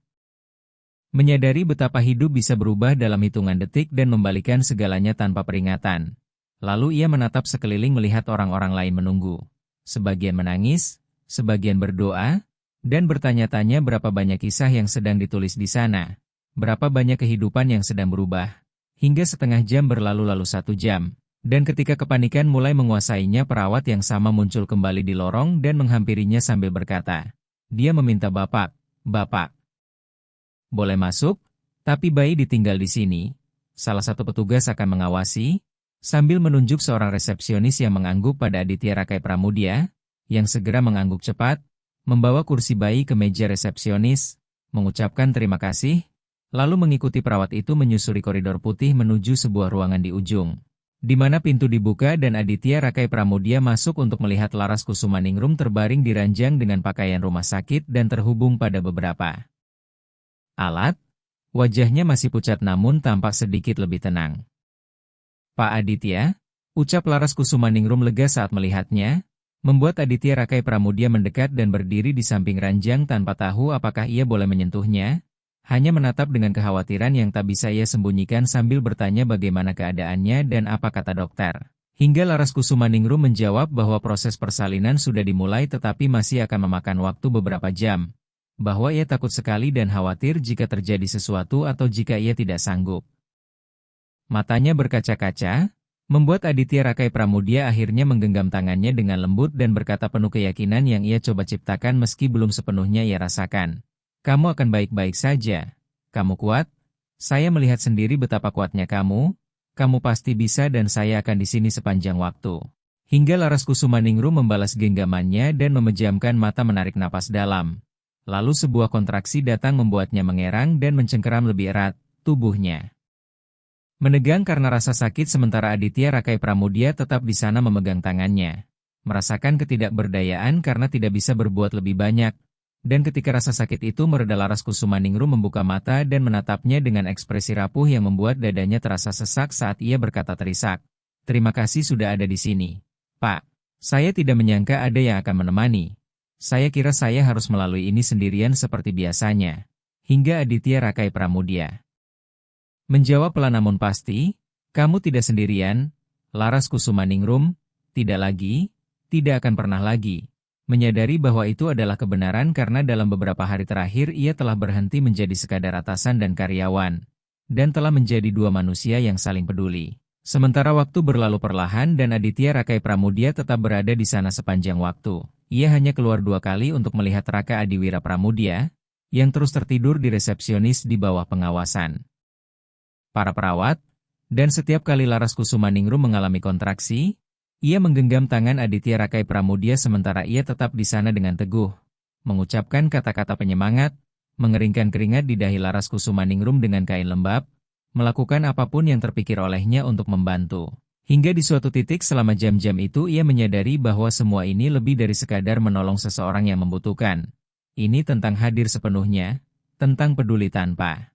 Menyadari betapa hidup bisa berubah dalam hitungan detik dan membalikan segalanya tanpa peringatan. Lalu ia menatap sekeliling melihat orang-orang lain menunggu. Sebagian menangis, sebagian berdoa, dan bertanya-tanya berapa banyak kisah yang sedang ditulis di sana. Berapa banyak kehidupan yang sedang berubah. Hingga setengah jam berlalu lalu 1 jam. Dan ketika kepanikan mulai menguasainya perawat yang sama muncul kembali di lorong dan menghampirinya sambil berkata. Dia meminta Bapak, boleh masuk, tapi bayi ditinggal di sini. Salah satu petugas akan mengawasi, sambil menunjuk seorang resepsionis yang mengangguk pada Aditya Rakai Pramudia, yang segera mengangguk cepat, membawa kursi bayi ke meja resepsionis, mengucapkan terima kasih, lalu mengikuti perawat itu menyusuri koridor putih menuju sebuah ruangan di ujung, di mana pintu dibuka dan Aditya Rakai Pramudia masuk untuk melihat Laras Kusumaningrum terbaring di ranjang dengan pakaian rumah sakit dan terhubung pada beberapa alat. Wajahnya masih pucat namun tampak sedikit lebih tenang. Pak Aditya, ucap Laras Kusumaningrum lega saat melihatnya, membuat Aditya Rakai Pramudia mendekat dan berdiri di samping ranjang tanpa tahu apakah ia boleh menyentuhnya. Hanya menatap dengan kekhawatiran yang tak bisa ia sembunyikan sambil bertanya bagaimana keadaannya dan apa kata dokter. Hingga Laras Kusumaningrum menjawab bahwa proses persalinan sudah dimulai tetapi masih akan memakan waktu beberapa jam. Bahwa ia takut sekali dan khawatir jika terjadi sesuatu atau jika ia tidak sanggup. Matanya berkaca-kaca, membuat Aditya Rakai Pramudia akhirnya menggenggam tangannya dengan lembut dan berkata penuh keyakinan yang ia coba ciptakan meski belum sepenuhnya ia rasakan. Kamu akan baik-baik saja. Kamu kuat. Saya melihat sendiri betapa kuatnya kamu. Kamu pasti bisa dan saya akan di sini sepanjang waktu. Hingga Laras Kusumaningrum membalas genggamannya dan memejamkan mata menarik napas dalam. Lalu sebuah kontraksi datang membuatnya mengerang dan mencengkeram lebih erat tubuhnya. Menegang karena rasa sakit sementara Aditya Rakai Pramudia tetap di sana memegang tangannya. Merasakan ketidakberdayaan karena tidak bisa berbuat lebih banyak. Dan ketika rasa sakit itu mereda, Laras Kusumaningrum membuka mata dan menatapnya dengan ekspresi rapuh yang membuat dadanya terasa sesak saat ia berkata terisak. "Terima kasih sudah ada di sini, Pak. Saya tidak menyangka ada yang akan menemani. Saya kira saya harus melalui ini sendirian seperti biasanya." Hingga Aditya Rakai Pramudia menjawab pelan namun pasti, "Kamu tidak sendirian, Laras Kusumaningrum, tidak lagi, tidak akan pernah lagi." Menyadari bahwa itu adalah kebenaran karena dalam beberapa hari terakhir ia telah berhenti menjadi sekadar atasan dan karyawan, dan telah menjadi dua manusia yang saling peduli. Sementara waktu berlalu perlahan dan Aditya Rakai Pramudia tetap berada di sana sepanjang waktu. Ia hanya keluar 2 kali untuk melihat Raka Adiwira Pramudia, yang terus tertidur di resepsionis di bawah pengawasan para perawat, dan setiap kali Laras Kusumaningrum mengalami kontraksi, ia menggenggam tangan Aditya Rakai Pramudia sementara ia tetap di sana dengan teguh, mengucapkan kata-kata penyemangat, mengeringkan keringat di dahi Laras Kusumaningrum dengan kain lembab, melakukan apapun yang terpikir olehnya untuk membantu. Hingga di suatu titik selama jam-jam itu ia menyadari bahwa semua ini lebih dari sekadar menolong seseorang yang membutuhkan. Ini tentang hadir sepenuhnya, tentang peduli tanpa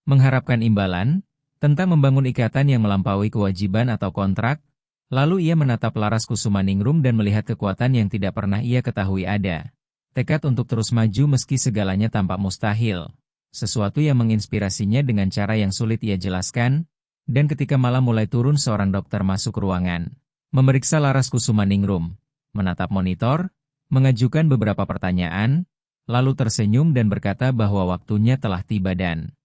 mengharapkan imbalan, tentang membangun ikatan yang melampaui kewajiban atau kontrak. Lalu ia menatap Laras Kusumaningrum dan melihat kekuatan yang tidak pernah ia ketahui ada. Tekad untuk terus maju meski segalanya tampak mustahil. Sesuatu yang menginspirasinya dengan cara yang sulit ia jelaskan. Dan ketika malam mulai turun, seorang dokter masuk ruangan, memeriksa Laras Kusumaningrum, menatap monitor, mengajukan beberapa pertanyaan, lalu tersenyum dan berkata bahwa waktunya telah tiba dan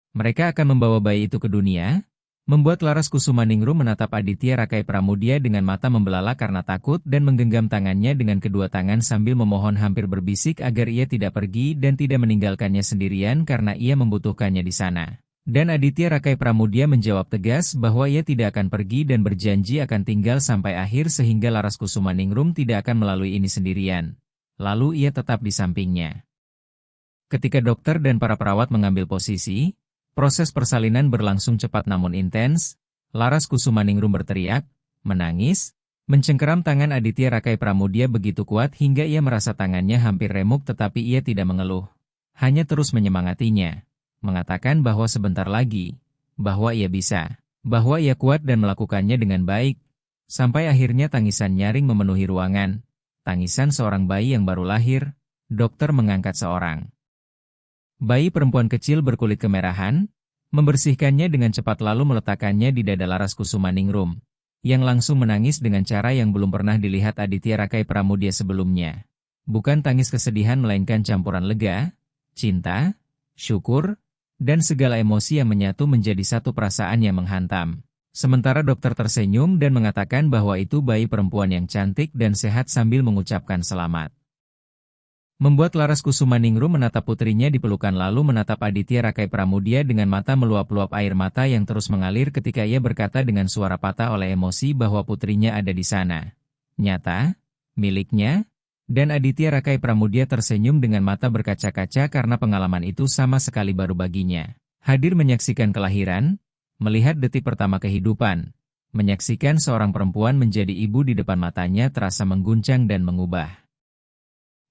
mereka akan membawa bayi itu ke dunia. Membuat Laras Kusumaningrum menatap Aditya Rakai Pramudia dengan mata membelalak karena takut dan menggenggam tangannya dengan kedua tangan sambil memohon hampir berbisik agar ia tidak pergi dan tidak meninggalkannya sendirian karena ia membutuhkannya di sana. Dan Aditya Rakai Pramudia menjawab tegas bahwa ia tidak akan pergi dan berjanji akan tinggal sampai akhir sehingga Laras Kusumaningrum tidak akan melalui ini sendirian. Lalu ia tetap di sampingnya. Ketika dokter dan para perawat mengambil posisi, proses persalinan berlangsung cepat namun intens. Laras Kusumaningrum berteriak, menangis, mencengkeram tangan Aditya Rakai Pramudia begitu kuat hingga ia merasa tangannya hampir remuk, tetapi ia tidak mengeluh. Hanya terus menyemangatinya, mengatakan bahwa sebentar lagi, bahwa ia bisa, bahwa ia kuat dan melakukannya dengan baik. Sampai akhirnya tangisan nyaring memenuhi ruangan. Tangisan seorang bayi yang baru lahir. Dokter mengangkat seorang bayi perempuan kecil berkulit kemerahan, membersihkannya dengan cepat lalu meletakkannya di dada Laras Kusumaningrum, yang langsung menangis dengan cara yang belum pernah dilihat Aditya Rakai Pramudia sebelumnya. Bukan tangis kesedihan melainkan campuran lega, cinta, syukur, dan segala emosi yang menyatu menjadi satu perasaan yang menghantam. Sementara dokter tersenyum dan mengatakan bahwa itu bayi perempuan yang cantik dan sehat sambil mengucapkan selamat. Membuat Laras Kusumaningrum menatap putrinya di pelukan lalu menatap Aditya Rakai Pramudia dengan mata meluap-luap air mata yang terus mengalir ketika ia berkata dengan suara patah oleh emosi bahwa putrinya ada di sana. Nyata, miliknya, dan Aditya Rakai Pramudia tersenyum dengan mata berkaca-kaca karena pengalaman itu sama sekali baru baginya. Hadir menyaksikan kelahiran, melihat detik pertama kehidupan, menyaksikan seorang perempuan menjadi ibu di depan matanya terasa mengguncang dan mengubah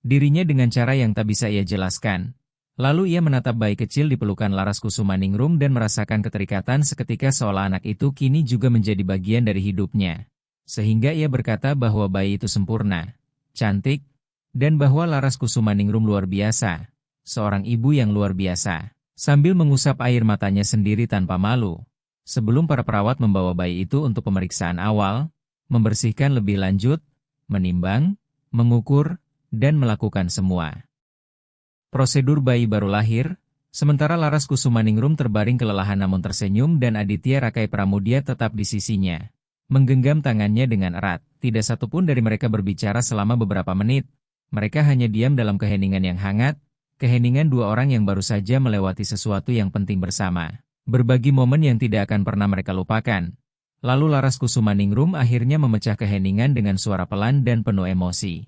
dirinya dengan cara yang tak bisa ia jelaskan. Lalu ia menatap bayi kecil di pelukan Laras Kusumaningrum dan merasakan keterikatan seketika seolah anak itu kini juga menjadi bagian dari hidupnya. Sehingga ia berkata bahwa bayi itu sempurna, cantik, dan bahwa Laras Kusumaningrum luar biasa, seorang ibu yang luar biasa. Sambil mengusap air matanya sendiri tanpa malu, sebelum para perawat membawa bayi itu untuk pemeriksaan awal, membersihkan lebih lanjut, menimbang, mengukur, dan melakukan semua prosedur bayi baru lahir. Sementara Laras Kusumaningrum terbaring kelelahan namun tersenyum dan Aditya Rakai Pramudia tetap di sisinya, menggenggam tangannya dengan erat. Tidak satupun dari mereka berbicara selama beberapa menit. Mereka hanya diam dalam keheningan yang hangat, keheningan dua orang yang baru saja melewati sesuatu yang penting bersama, berbagi momen yang tidak akan pernah mereka lupakan. Lalu Laras Kusumaningrum akhirnya memecah keheningan dengan suara pelan dan penuh emosi.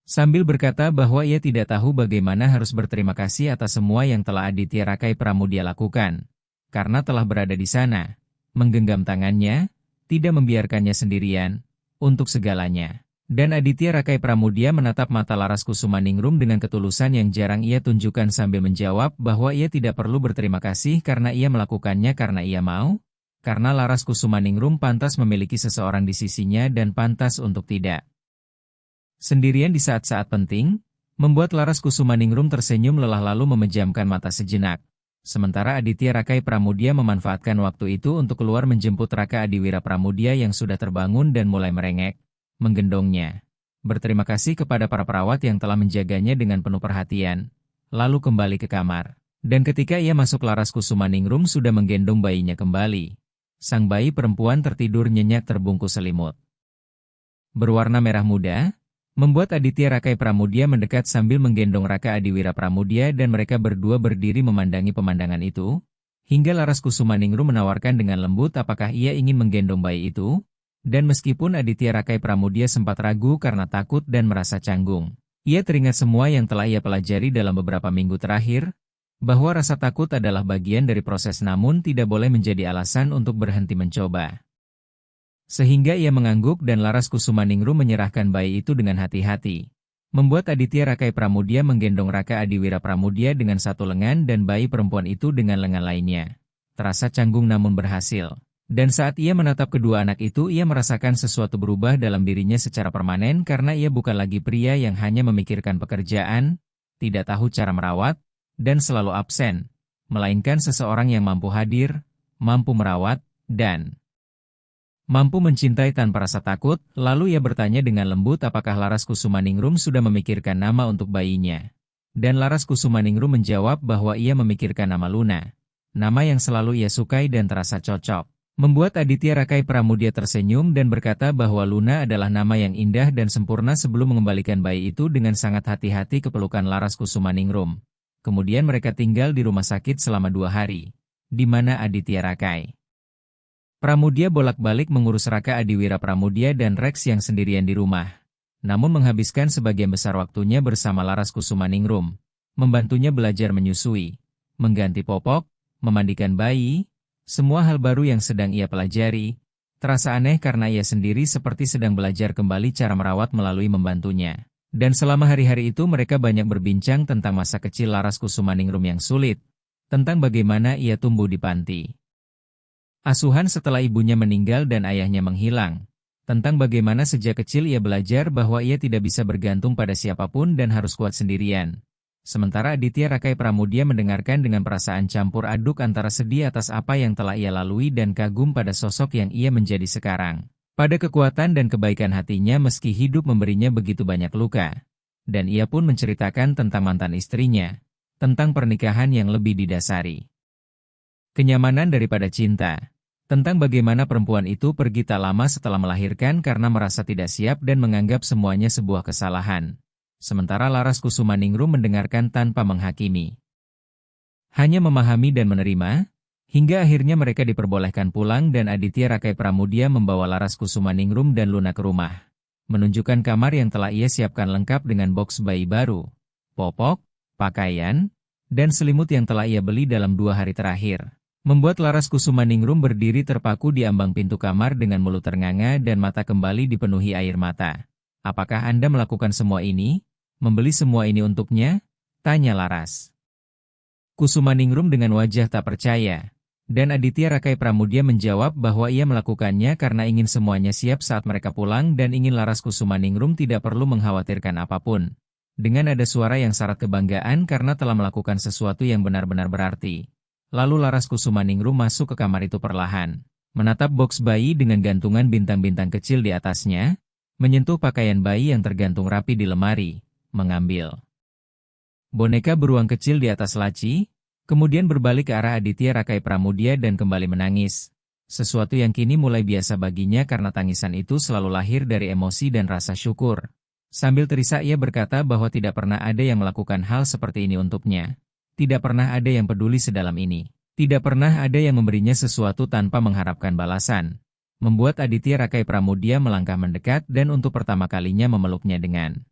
Sambil berkata bahwa ia tidak tahu bagaimana harus berterima kasih atas semua yang telah Aditya Rakai Pramudia lakukan. Karena telah berada di sana, menggenggam tangannya, tidak membiarkannya sendirian, untuk segalanya. Dan Aditya Rakai Pramudia menatap mata Laras Kusumaningrum dengan ketulusan yang jarang ia tunjukkan sambil menjawab bahwa ia tidak perlu berterima kasih karena ia melakukannya karena ia mau, karena Laras Kusumaningrum pantas memiliki seseorang di sisinya dan pantas untuk tidak. Sendirian di saat-saat penting, membuat Laras Kusumaningrum tersenyum lelah lalu memejamkan mata sejenak. Sementara Aditya Rakai Pramudia memanfaatkan waktu itu untuk keluar menjemput Raka Adiwira Pramudia yang sudah terbangun dan mulai merengek, menggendongnya. Berterima kasih kepada para perawat yang telah menjaganya dengan penuh perhatian, lalu kembali ke kamar. Dan ketika ia masuk Laras Kusumaningrum sudah menggendong bayinya kembali. Sang bayi perempuan tertidur nyenyak terbungkus selimut berwarna merah muda, membuat Aditya Rakai Pramudia mendekat sambil menggendong Raka Adiwira Pramudia dan mereka berdua berdiri memandangi pemandangan itu, hingga Laras Kusumaningrum menawarkan dengan lembut apakah ia ingin menggendong bayi itu, dan meskipun Aditya Rakai Pramudia sempat ragu karena takut dan merasa canggung, ia teringat semua yang telah ia pelajari dalam beberapa minggu terakhir, bahwa rasa takut adalah bagian dari proses namun tidak boleh menjadi alasan untuk berhenti mencoba. Sehingga ia mengangguk dan Laras Kusumaningrum menyerahkan bayi itu dengan hati-hati. Membuat Aditya Rakai Pramudia menggendong Raka Adiwira Pramudia dengan satu lengan dan bayi perempuan itu dengan lengan lainnya. Terasa canggung namun berhasil. Dan saat ia menatap kedua anak itu ia merasakan sesuatu berubah dalam dirinya secara permanen karena ia bukan lagi pria yang hanya memikirkan pekerjaan, tidak tahu cara merawat, dan selalu absen. Melainkan seseorang yang mampu hadir, mampu merawat, dan mampu mencintai tanpa rasa takut. Lalu ia bertanya dengan lembut apakah Laras Kusumaningrum sudah memikirkan nama untuk bayinya. Dan Laras Kusumaningrum menjawab bahwa ia memikirkan nama Luna. Nama yang selalu ia sukai dan terasa cocok. Membuat Aditya Rakai Pramudia tersenyum dan berkata bahwa Luna adalah nama yang indah dan sempurna sebelum mengembalikan bayi itu dengan sangat hati-hati ke pelukan Laras Kusumaningrum. Kemudian mereka tinggal di rumah sakit selama 2 hari. Di mana Aditya Rakai Pramudia bolak-balik mengurus Raka Adiwira Pramudia dan Rex yang sendirian di rumah. Namun menghabiskan sebagian besar waktunya bersama Laras Kusumaningrum, membantunya belajar menyusui, mengganti popok, memandikan bayi, semua hal baru yang sedang ia pelajari. Terasa aneh karena ia sendiri seperti sedang belajar kembali cara merawat melalui membantunya. Dan selama hari-hari itu mereka banyak berbincang tentang masa kecil Laras Kusumaningrum yang sulit, tentang bagaimana ia tumbuh di panti asuhan setelah ibunya meninggal dan ayahnya menghilang, tentang bagaimana sejak kecil ia belajar bahwa ia tidak bisa bergantung pada siapapun dan harus kuat sendirian. Sementara Aditya Rakai Pramudia mendengarkan dengan perasaan campur aduk antara sedih atas apa yang telah ia lalui dan kagum pada sosok yang ia menjadi sekarang. Pada kekuatan dan kebaikan hatinya meski hidup memberinya begitu banyak luka. Dan ia pun menceritakan tentang mantan istrinya, tentang pernikahan yang lebih didasari kenyamanan daripada cinta. Tentang bagaimana perempuan itu pergi tak lama setelah melahirkan karena merasa tidak siap dan menganggap semuanya sebuah kesalahan. Sementara Laras Kusumaningrum mendengarkan tanpa menghakimi. Hanya memahami dan menerima, hingga akhirnya mereka diperbolehkan pulang dan Aditya Rakai Pramudia membawa Laras Kusumaningrum dan Luna ke rumah. Menunjukkan kamar yang telah ia siapkan lengkap dengan boks bayi baru, popok, pakaian, dan selimut yang telah ia beli dalam 2 hari terakhir. Membuat Laras Kusumaningrum berdiri terpaku di ambang pintu kamar dengan mulut ternganga dan mata kembali dipenuhi air mata. Apakah Anda melakukan semua ini? Membeli semua ini untuknya? Tanya Laras Kusumaningrum dengan wajah tak percaya. Dan Aditya Rakai Pramudia menjawab bahwa ia melakukannya karena ingin semuanya siap saat mereka pulang dan ingin Laras Kusumaningrum tidak perlu mengkhawatirkan apapun. Dengan ada suara yang syarat kebanggaan karena telah melakukan sesuatu yang benar-benar berarti. Lalu Laras Kusumaningrum masuk ke kamar itu perlahan, menatap boks bayi dengan gantungan bintang-bintang kecil di atasnya, menyentuh pakaian bayi yang tergantung rapi di lemari, mengambil boneka beruang kecil di atas laci, kemudian berbalik ke arah Aditya Rakai Pramudia dan kembali menangis. Sesuatu yang kini mulai biasa baginya karena tangisan itu selalu lahir dari emosi dan rasa syukur. Sambil terisak ia berkata bahwa tidak pernah ada yang melakukan hal seperti ini untuknya. Tidak pernah ada yang peduli sedalam ini. Tidak pernah ada yang memberinya sesuatu tanpa mengharapkan balasan. Membuat Aditya Rakai Pramudia melangkah mendekat dan untuk pertama kalinya memeluknya dengan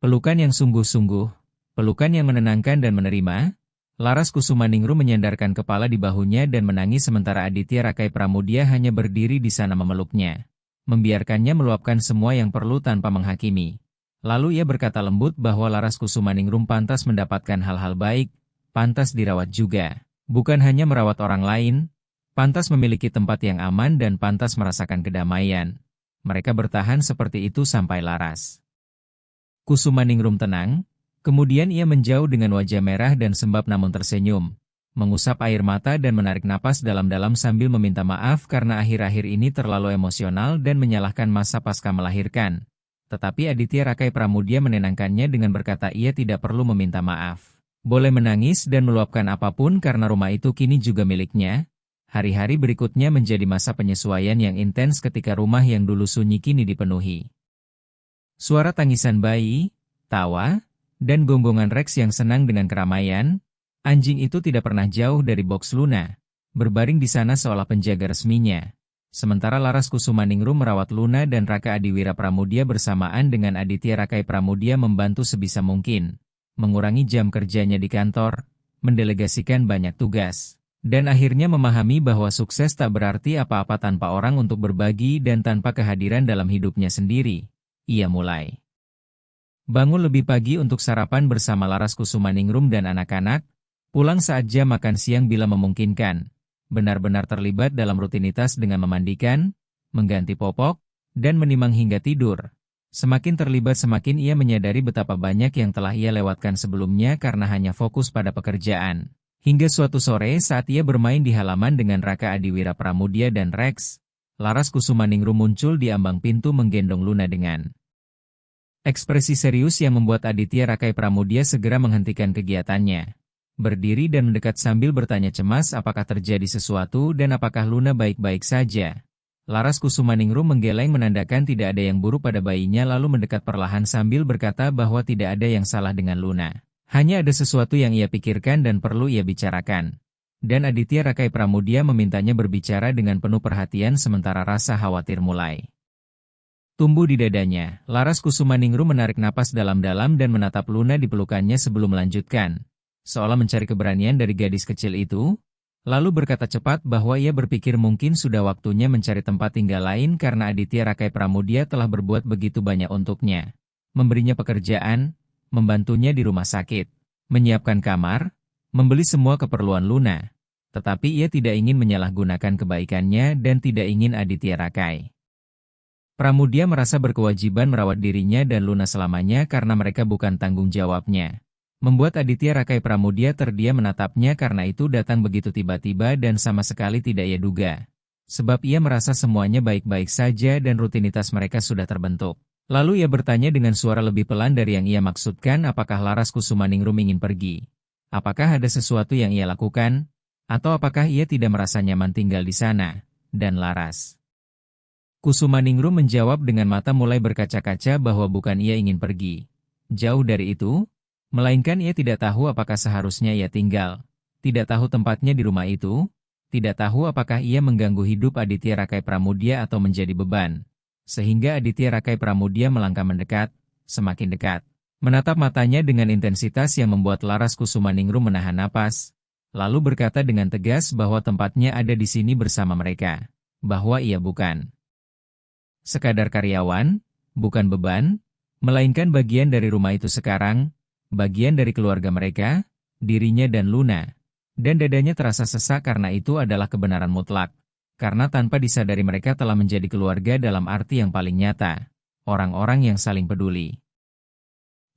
pelukan yang sungguh-sungguh, pelukan yang menenangkan dan menerima. Laras Kusumaningrum menyandarkan kepala di bahunya dan menangis sementara Aditya Rakai Pramudia hanya berdiri di sana memeluknya. Membiarkannya meluapkan semua yang perlu tanpa menghakimi. Lalu ia berkata lembut bahwa Laras Kusumaningrum pantas mendapatkan hal-hal baik, pantas dirawat juga. Bukan hanya merawat orang lain, pantas memiliki tempat yang aman dan pantas merasakan kedamaian. Mereka bertahan seperti itu sampai Laras Kusumaningrum tenang. Kemudian ia menjauh dengan wajah merah dan sembab namun tersenyum, mengusap air mata dan menarik napas dalam-dalam sambil meminta maaf karena akhir-akhir ini terlalu emosional dan menyalahkan masa pasca melahirkan. Tetapi Aditya Rakai Pramudia menenangkannya dengan berkata ia tidak perlu meminta maaf. Boleh menangis dan meluapkan apapun karena rumah itu kini juga miliknya. Hari-hari berikutnya menjadi masa penyesuaian yang intens ketika rumah yang dulu sunyi kini dipenuhi suara tangisan bayi, tawa, dan gonggongan Rex yang senang dengan keramaian. Anjing itu tidak pernah jauh dari box Luna, berbaring di sana seolah penjaga resminya. Sementara Laras Kusumaningrum merawat Luna dan Raka Adiwira Pramudia bersamaan dengan Aditya Rakai Pramudia membantu sebisa mungkin, mengurangi jam kerjanya di kantor, mendelegasikan banyak tugas, dan akhirnya memahami bahwa sukses tak berarti apa-apa tanpa orang untuk berbagi dan tanpa kehadiran dalam hidupnya sendiri. Ia mulai bangun lebih pagi untuk sarapan bersama Laras Kusumaningrum dan anak-anak, pulang saat jam makan siang bila memungkinkan, benar-benar terlibat dalam rutinitas dengan memandikan, mengganti popok, dan menimang hingga tidur. Semakin terlibat semakin ia menyadari betapa banyak yang telah ia lewatkan sebelumnya karena hanya fokus pada pekerjaan. Hingga suatu sore saat ia bermain di halaman dengan Raka Adiwira Pramudia dan Rex, Laras Kusumaningrum muncul di ambang pintu menggendong Luna dengan ekspresi serius yang membuat Aditya Rakai Pramudia segera menghentikan kegiatannya. Berdiri dan mendekat sambil bertanya cemas apakah terjadi sesuatu dan apakah Luna baik-baik saja. Laras Kusumaningrum menggeleng menandakan tidak ada yang buruk pada bayinya lalu mendekat perlahan sambil berkata bahwa tidak ada yang salah dengan Luna. Hanya ada sesuatu yang ia pikirkan dan perlu ia bicarakan. Dan Aditya Rakai Pramudia memintanya berbicara dengan penuh perhatian sementara rasa khawatir mulai tumbuh di dadanya. Laras Kusumaningrum menarik napas dalam-dalam dan menatap Luna di pelukannya sebelum melanjutkan, seolah mencari keberanian dari gadis kecil itu, lalu berkata cepat bahwa ia berpikir mungkin sudah waktunya mencari tempat tinggal lain karena Aditya Rakai Pramudia telah berbuat begitu banyak untuknya. Memberinya pekerjaan, membantunya di rumah sakit, menyiapkan kamar, membeli semua keperluan Luna. Tetapi ia tidak ingin menyalahgunakan kebaikannya dan tidak ingin Aditya Rakai Pramudia merasa berkewajiban merawat dirinya dan Luna selamanya karena mereka bukan tanggung jawabnya. Membuat Aditya Rakai Pramudia terdiam menatapnya karena itu datang begitu tiba-tiba dan sama sekali tidak ia duga. Sebab ia merasa semuanya baik-baik saja dan rutinitas mereka sudah terbentuk. Lalu ia bertanya dengan suara lebih pelan dari yang ia maksudkan apakah Laras Kusumaningrum ingin pergi. Apakah ada sesuatu yang ia lakukan? Atau apakah ia tidak merasa nyaman tinggal di sana? Dan Laras Kusumaningrum menjawab dengan mata mulai berkaca-kaca bahwa bukan ia ingin pergi. Jauh dari itu, melainkan ia tidak tahu apakah seharusnya ia tinggal. Tidak tahu tempatnya di rumah itu, tidak tahu apakah ia mengganggu hidup Aditya Rakai Pramudia atau menjadi beban. Sehingga Aditya Rakai Pramudia melangkah mendekat, semakin dekat. Menatap matanya dengan intensitas yang membuat Laras Kusumaningrum menahan napas. Lalu berkata dengan tegas bahwa tempatnya ada di sini bersama mereka. Bahwa ia bukan sekadar karyawan, bukan beban, melainkan bagian dari rumah itu sekarang, bagian dari keluarga mereka, dirinya dan Luna. Dan dadanya terasa sesak karena itu adalah kebenaran mutlak. Karena tanpa disadari mereka telah menjadi keluarga dalam arti yang paling nyata. Orang-orang yang saling peduli,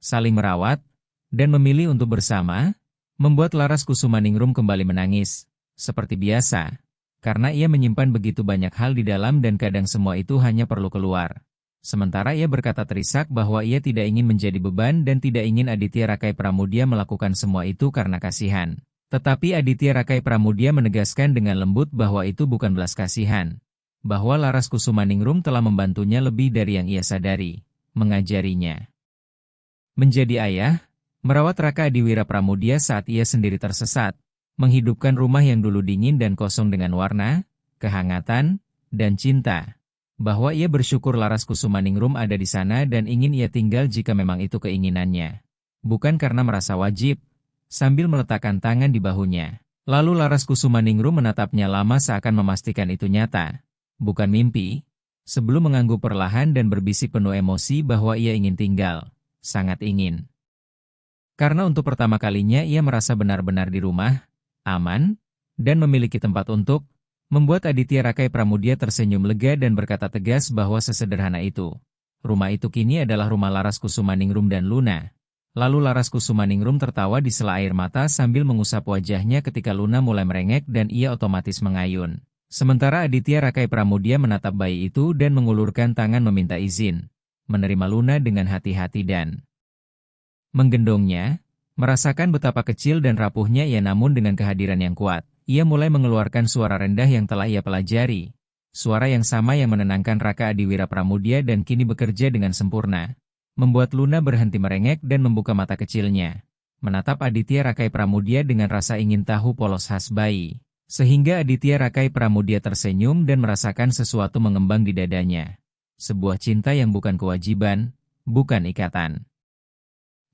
saling merawat, dan memilih untuk bersama, membuat Laras Kusumaningrum kembali menangis, seperti biasa. Karena ia menyimpan begitu banyak hal di dalam dan kadang semua itu hanya perlu keluar. Sementara ia berkata terisak bahwa ia tidak ingin menjadi beban dan tidak ingin Aditya Rakai Pramudia melakukan semua itu karena kasihan. Tetapi Aditya Rakai Pramudia menegaskan dengan lembut bahwa itu bukan belas kasihan. Bahwa Laras Kusumaningrum telah membantunya lebih dari yang ia sadari, mengajarinya menjadi ayah, merawat Raka Adiwira Pramudia saat ia sendiri tersesat, menghidupkan rumah yang dulu dingin dan kosong dengan warna, kehangatan, dan cinta. Bahwa ia bersyukur Laras Kusumaningrum ada di sana dan ingin ia tinggal jika memang itu keinginannya. Bukan karena merasa wajib, sambil meletakkan tangan di bahunya. Lalu Laras Kusumaningrum menatapnya lama seakan memastikan itu nyata. Bukan mimpi, sebelum mengangguk perlahan dan berbisik penuh emosi bahwa ia ingin tinggal. Sangat ingin. Karena untuk pertama kalinya ia merasa benar-benar di rumah, aman, dan memiliki tempat untuk membuat Aditya Rakai Pramudia tersenyum lega dan berkata tegas bahwa sesederhana itu. Rumah itu kini adalah rumah Laras Kusumaningrum dan Luna. Lalu Laras Kusumaningrum tertawa di sela air mata sambil mengusap wajahnya ketika Luna mulai merengek dan ia otomatis mengayun. Sementara Aditya Rakai Pramudia menatap bayi itu dan mengulurkan tangan meminta izin. Menerima Luna dengan hati-hati dan menggendongnya, merasakan betapa kecil dan rapuhnya ia namun dengan kehadiran yang kuat. Ia mulai mengeluarkan suara rendah yang telah ia pelajari. Suara yang sama yang menenangkan Raka Adiwira Pramudia dan kini bekerja dengan sempurna. Membuat Luna berhenti merengek dan membuka mata kecilnya. Menatap Aditya Rakai Pramudia dengan rasa ingin tahu polos khas bayi. Sehingga Aditya Rakai Pramudia tersenyum dan merasakan sesuatu mengembang di dadanya. Sebuah cinta yang bukan kewajiban, bukan ikatan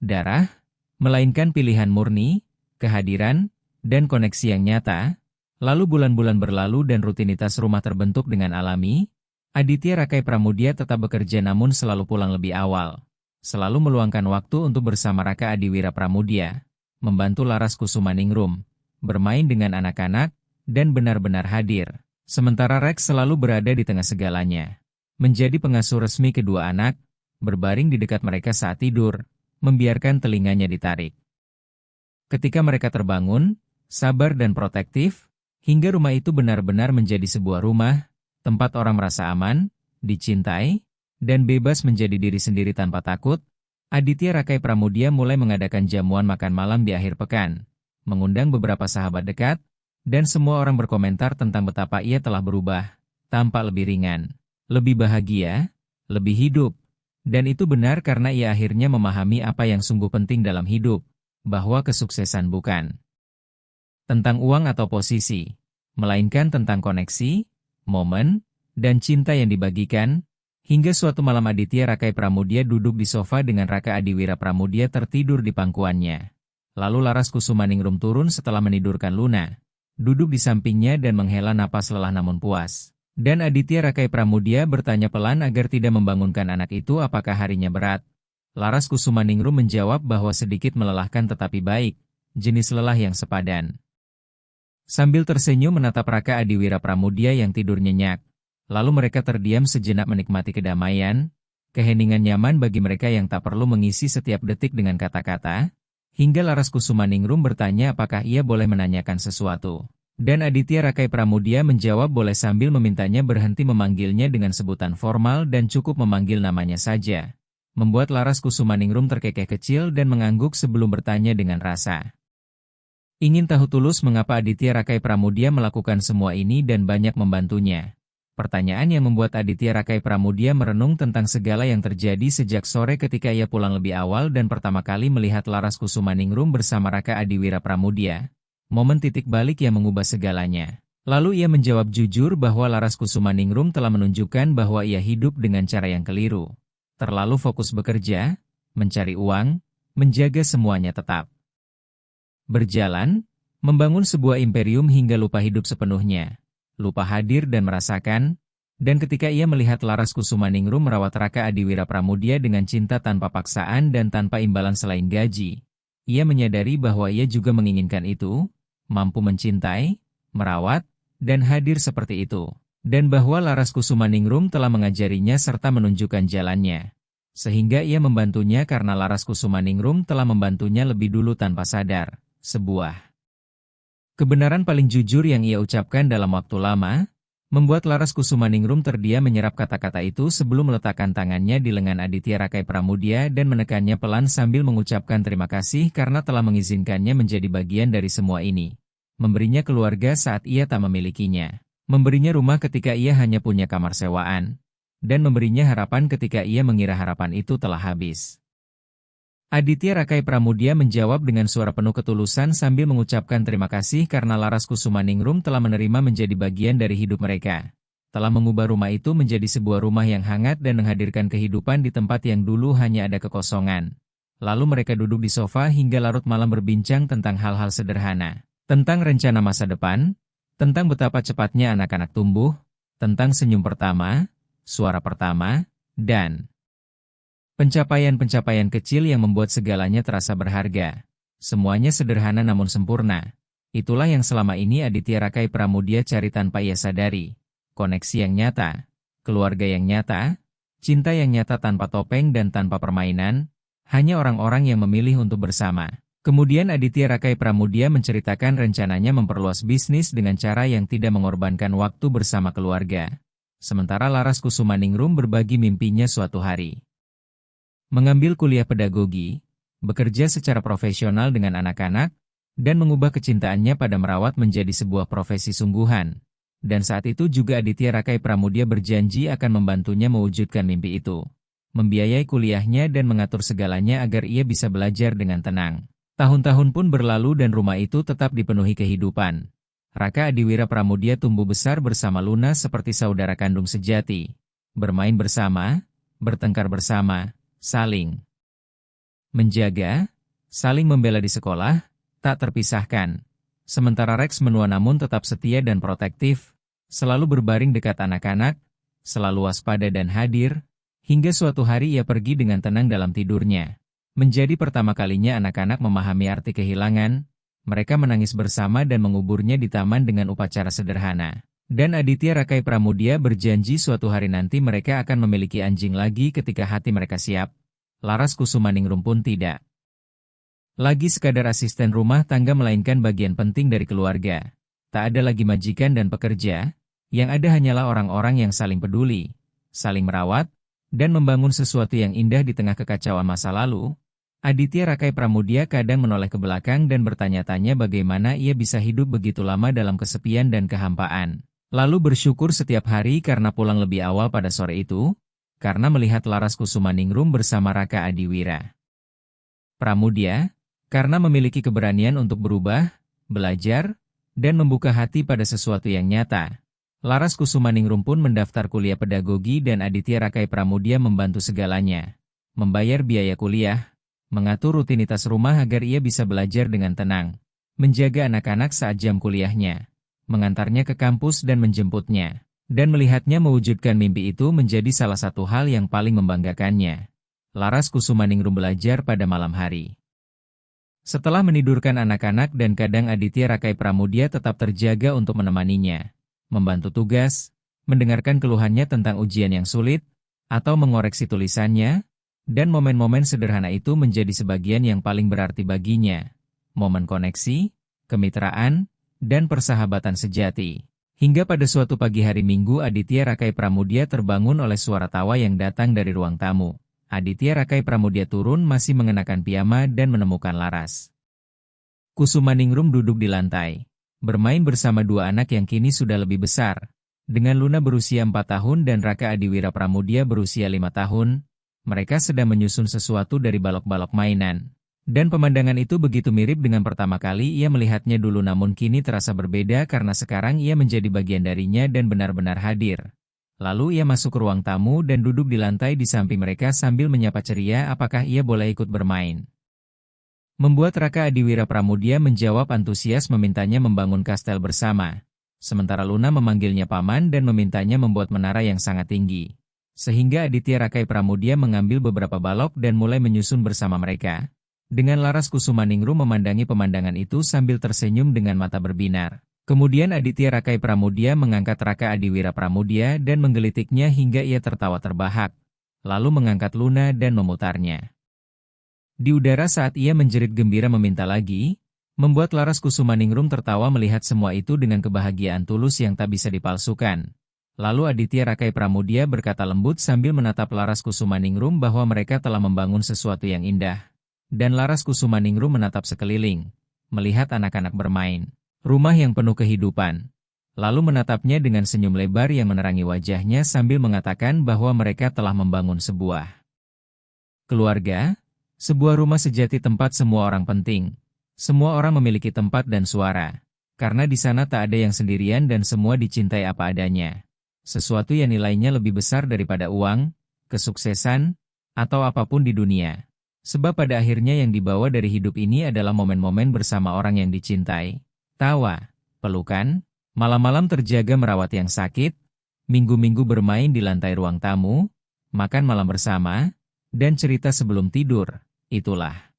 darah, melainkan pilihan murni, kehadiran, dan koneksi yang nyata. Lalu bulan-bulan berlalu dan rutinitas rumah terbentuk dengan alami. Aditya Rakai Pramudia tetap bekerja namun selalu pulang lebih awal. Selalu meluangkan waktu untuk bersama Raka Adiwira Pramudia, membantu Laras Kusumaningrum, bermain dengan anak-anak, dan benar-benar hadir. Sementara Rex selalu berada di tengah segalanya. Menjadi pengasuh resmi kedua anak, berbaring di dekat mereka saat tidur, membiarkan telinganya ditarik. Ketika mereka terbangun, sabar dan protektif, hingga rumah itu benar-benar menjadi sebuah rumah, tempat orang merasa aman, dicintai, dan bebas menjadi diri sendiri tanpa takut. Aditya Rakai Pramudia mulai mengadakan jamuan makan malam di akhir pekan, mengundang beberapa sahabat dekat, dan semua orang berkomentar tentang betapa ia telah berubah, tampak lebih ringan, lebih bahagia, lebih hidup. Dan itu benar karena ia akhirnya memahami apa yang sungguh penting dalam hidup, bahwa kesuksesan bukan tentang uang atau posisi, melainkan tentang koneksi, momen, dan cinta yang dibagikan. Hingga suatu malam Aditya Rakai Pramudia duduk di sofa dengan Raka Adiwira Pramudia tertidur di pangkuannya. Lalu Laras Kusumaningrum turun setelah menidurkan Luna, duduk di sampingnya dan menghela napas lelah namun puas. Dan Aditya Rakai Pramudia bertanya pelan agar tidak membangunkan anak itu apakah harinya berat. Laras Kusumaningrum menjawab bahwa sedikit melelahkan tetapi baik, jenis lelah yang sepadan. Sambil tersenyum menatap Raka Adiwira Pramudia yang tidur nyenyak. Lalu mereka terdiam sejenak menikmati kedamaian, keheningan nyaman bagi mereka yang tak perlu mengisi setiap detik dengan kata-kata, hingga Laras Kusumaningrum bertanya apakah ia boleh menanyakan sesuatu. Dan Aditya Rakai Pramudia menjawab boleh sambil memintanya berhenti memanggilnya dengan sebutan formal dan cukup memanggil namanya saja. Membuat Laras Kusumaningrum terkekeh kecil dan mengangguk sebelum bertanya dengan rasa ingin tahu tulus mengapa Aditya Rakai Pramudia melakukan semua ini dan banyak membantunya. Pertanyaan yang membuat Aditya Rakai Pramudia merenung tentang segala yang terjadi sejak sore ketika ia pulang lebih awal dan pertama kali melihat Laras Kusumaningrum bersama Raka Adiwira Pramudia. Momen titik balik yang mengubah segalanya. Lalu ia menjawab jujur bahwa Laras Kusumaningrum telah menunjukkan bahwa ia hidup dengan cara yang keliru. Terlalu fokus bekerja, mencari uang, menjaga semuanya tetap berjalan, membangun sebuah imperium hingga lupa hidup sepenuhnya. Lupa hadir dan merasakan, dan ketika ia melihat Laras Kusumaningrum merawat Raka Adiwira Pramudia dengan cinta tanpa paksaan dan tanpa imbalan selain gaji, ia menyadari bahwa ia juga menginginkan itu, mampu mencintai, merawat, dan hadir seperti itu, dan bahwa Laras Kusumaningrum telah mengajarinya serta menunjukkan jalannya. Sehingga ia membantunya karena Laras Kusumaningrum telah membantunya lebih dulu tanpa sadar, sebuah kebenaran paling jujur yang ia ucapkan dalam waktu lama, membuat Laras Kusumaningrum terdiam menyerap kata-kata itu sebelum meletakkan tangannya di lengan Aditya Rakai Pramudia dan menekannya pelan sambil mengucapkan terima kasih karena telah mengizinkannya menjadi bagian dari semua ini. Memberinya keluarga saat ia tak memilikinya. Memberinya rumah ketika ia hanya punya kamar sewaan. Dan memberinya harapan ketika ia mengira harapan itu telah habis. Aditya Rakai Pramudia menjawab dengan suara penuh ketulusan sambil mengucapkan terima kasih karena Laras Kusumaningrum telah menerima menjadi bagian dari hidup mereka. Telah mengubah rumah itu menjadi sebuah rumah yang hangat dan menghadirkan kehidupan di tempat yang dulu hanya ada kekosongan. Lalu mereka duduk di sofa hingga larut malam berbincang tentang hal-hal sederhana. Tentang rencana masa depan, tentang betapa cepatnya anak-anak tumbuh, tentang senyum pertama, suara pertama, dan pencapaian-pencapaian kecil yang membuat segalanya terasa berharga. Semuanya sederhana namun sempurna. Itulah yang selama ini Aditya Rakai Pramudia cari tanpa ia sadari. Koneksi yang nyata, keluarga yang nyata, cinta yang nyata tanpa topeng dan tanpa permainan, hanya orang-orang yang memilih untuk bersama. Kemudian Aditya Rakai Pramudia menceritakan rencananya memperluas bisnis dengan cara yang tidak mengorbankan waktu bersama keluarga. Sementara Laras Kusumaningrum berbagi mimpinya suatu hari mengambil kuliah pedagogi, bekerja secara profesional dengan anak-anak, dan mengubah kecintaannya pada merawat menjadi sebuah profesi sungguhan. Dan saat itu juga Aditya Rakai Pramudia berjanji akan membantunya mewujudkan mimpi itu. Membiayai kuliahnya dan mengatur segalanya agar ia bisa belajar dengan tenang. Tahun-tahun pun berlalu dan rumah itu tetap dipenuhi kehidupan. Raka Adiwira Pramudia tumbuh besar bersama Luna seperti saudara kandung sejati. Bermain bersama, bertengkar bersama, saling menjaga, saling membela di sekolah, tak terpisahkan. Sementara Rex menua namun tetap setia dan protektif, selalu berbaring dekat anak-anak, selalu waspada dan hadir, hingga suatu hari ia pergi dengan tenang dalam tidurnya. Menjadi pertama kalinya anak-anak memahami arti kehilangan, mereka menangis bersama dan menguburnya di taman dengan upacara sederhana. Dan Aditya Rakai Pramudia berjanji suatu hari nanti mereka akan memiliki anjing lagi ketika hati mereka siap. Laras Kusumaningrum pun tidak lagi sekadar asisten rumah tangga melainkan bagian penting dari keluarga. Tak ada lagi majikan dan pekerja, yang ada hanyalah orang-orang yang saling peduli, saling merawat, dan membangun sesuatu yang indah di tengah kekacauan masa lalu. Aditya Rakai Pramudia kadang menoleh ke belakang dan bertanya-tanya bagaimana ia bisa hidup begitu lama dalam kesepian dan kehampaan. Lalu bersyukur setiap hari karena pulang lebih awal pada sore itu, karena melihat Laras Kusumaningrum bersama Raka Adiwira Pramudia, karena memiliki keberanian untuk berubah, belajar, dan membuka hati pada sesuatu yang nyata. Laras Kusumaningrum pun mendaftar kuliah pedagogi dan Aditya Rakai Pramudia membantu segalanya. Membayar biaya kuliah, mengatur rutinitas rumah agar ia bisa belajar dengan tenang, menjaga anak-anak saat jam kuliahnya, mengantarnya ke kampus dan menjemputnya, dan melihatnya mewujudkan mimpi itu menjadi salah satu hal yang paling membanggakannya. Laras Kusumaningrum belajar pada malam hari. Setelah menidurkan anak-anak dan kadang Aditya Rakai Pramudia tetap terjaga untuk menemaninya, membantu tugas, mendengarkan keluhannya tentang ujian yang sulit, atau mengoreksi tulisannya, dan momen-momen sederhana itu menjadi sebagian yang paling berarti baginya. Momen koneksi, kemitraan, dan persahabatan sejati. Hingga pada suatu pagi hari Minggu Aditya Rakai Pramudia terbangun oleh suara tawa yang datang dari ruang tamu. Aditya Rakai Pramudia turun masih mengenakan piyama dan menemukan Laras Kusumaningrum duduk di lantai, bermain bersama dua anak yang kini sudah lebih besar. Dengan Luna berusia 4 tahun dan Raka Adiwira Pramudia berusia 5 tahun, mereka sedang menyusun sesuatu dari balok-balok mainan. Dan pemandangan itu begitu mirip dengan pertama kali ia melihatnya dulu namun kini terasa berbeda karena sekarang ia menjadi bagian darinya dan benar-benar hadir. Lalu ia masuk ke ruang tamu dan duduk di lantai di samping mereka sambil menyapa ceria apakah ia boleh ikut bermain. Membuat Raka Adiwira Pramudia menjawab antusias memintanya membangun kastel bersama. Sementara Luna memanggilnya paman dan memintanya membuat menara yang sangat tinggi. Sehingga Aditya Rakai Pramudia mengambil beberapa balok dan mulai menyusun bersama mereka. Dengan Laras Kusumaningrum memandangi pemandangan itu sambil tersenyum dengan mata berbinar. Kemudian Aditya Rakai Pramudia mengangkat Raka Adiwira Pramudia dan menggelitiknya hingga ia tertawa terbahak. Lalu mengangkat Luna dan memutarnya di udara saat ia menjerit gembira meminta lagi, membuat Laras Kusumaningrum tertawa melihat semua itu dengan kebahagiaan tulus yang tak bisa dipalsukan. Lalu Aditya Rakai Pramudia berkata lembut sambil menatap Laras Kusumaningrum bahwa mereka telah membangun sesuatu yang indah. Dan Laras Kusumaningrum menatap sekeliling, melihat anak-anak bermain, rumah yang penuh kehidupan. Lalu menatapnya dengan senyum lebar yang menerangi wajahnya sambil mengatakan bahwa mereka telah membangun sebuah keluarga, Sebuah rumah sejati tempat semua orang penting. Semua orang memiliki tempat dan suara. Karena di sana tak ada yang sendirian dan semua dicintai apa adanya. Sesuatu yang nilainya lebih besar daripada uang, kesuksesan, atau apapun di dunia. Sebab pada akhirnya yang dibawa dari hidup ini adalah momen-momen bersama orang yang dicintai. Tawa, pelukan, malam-malam terjaga merawat yang sakit, minggu-minggu bermain di lantai ruang tamu, makan malam bersama, dan cerita sebelum tidur. Itulah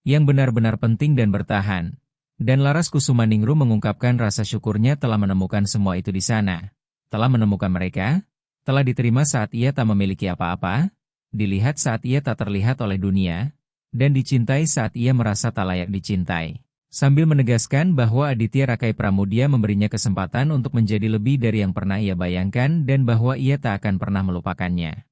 yang benar-benar penting dan bertahan. Dan Laras Kusumaningrum mengungkapkan rasa syukurnya telah menemukan semua itu di sana. Telah menemukan mereka, telah diterima saat ia tak memiliki apa-apa, dilihat saat ia tak terlihat oleh dunia, dan dicintai saat ia merasa tak layak dicintai. Sambil menegaskan bahwa Aditya Rakai Pramudia memberinya kesempatan untuk menjadi lebih dari yang pernah ia bayangkan dan bahwa ia tak akan pernah melupakannya.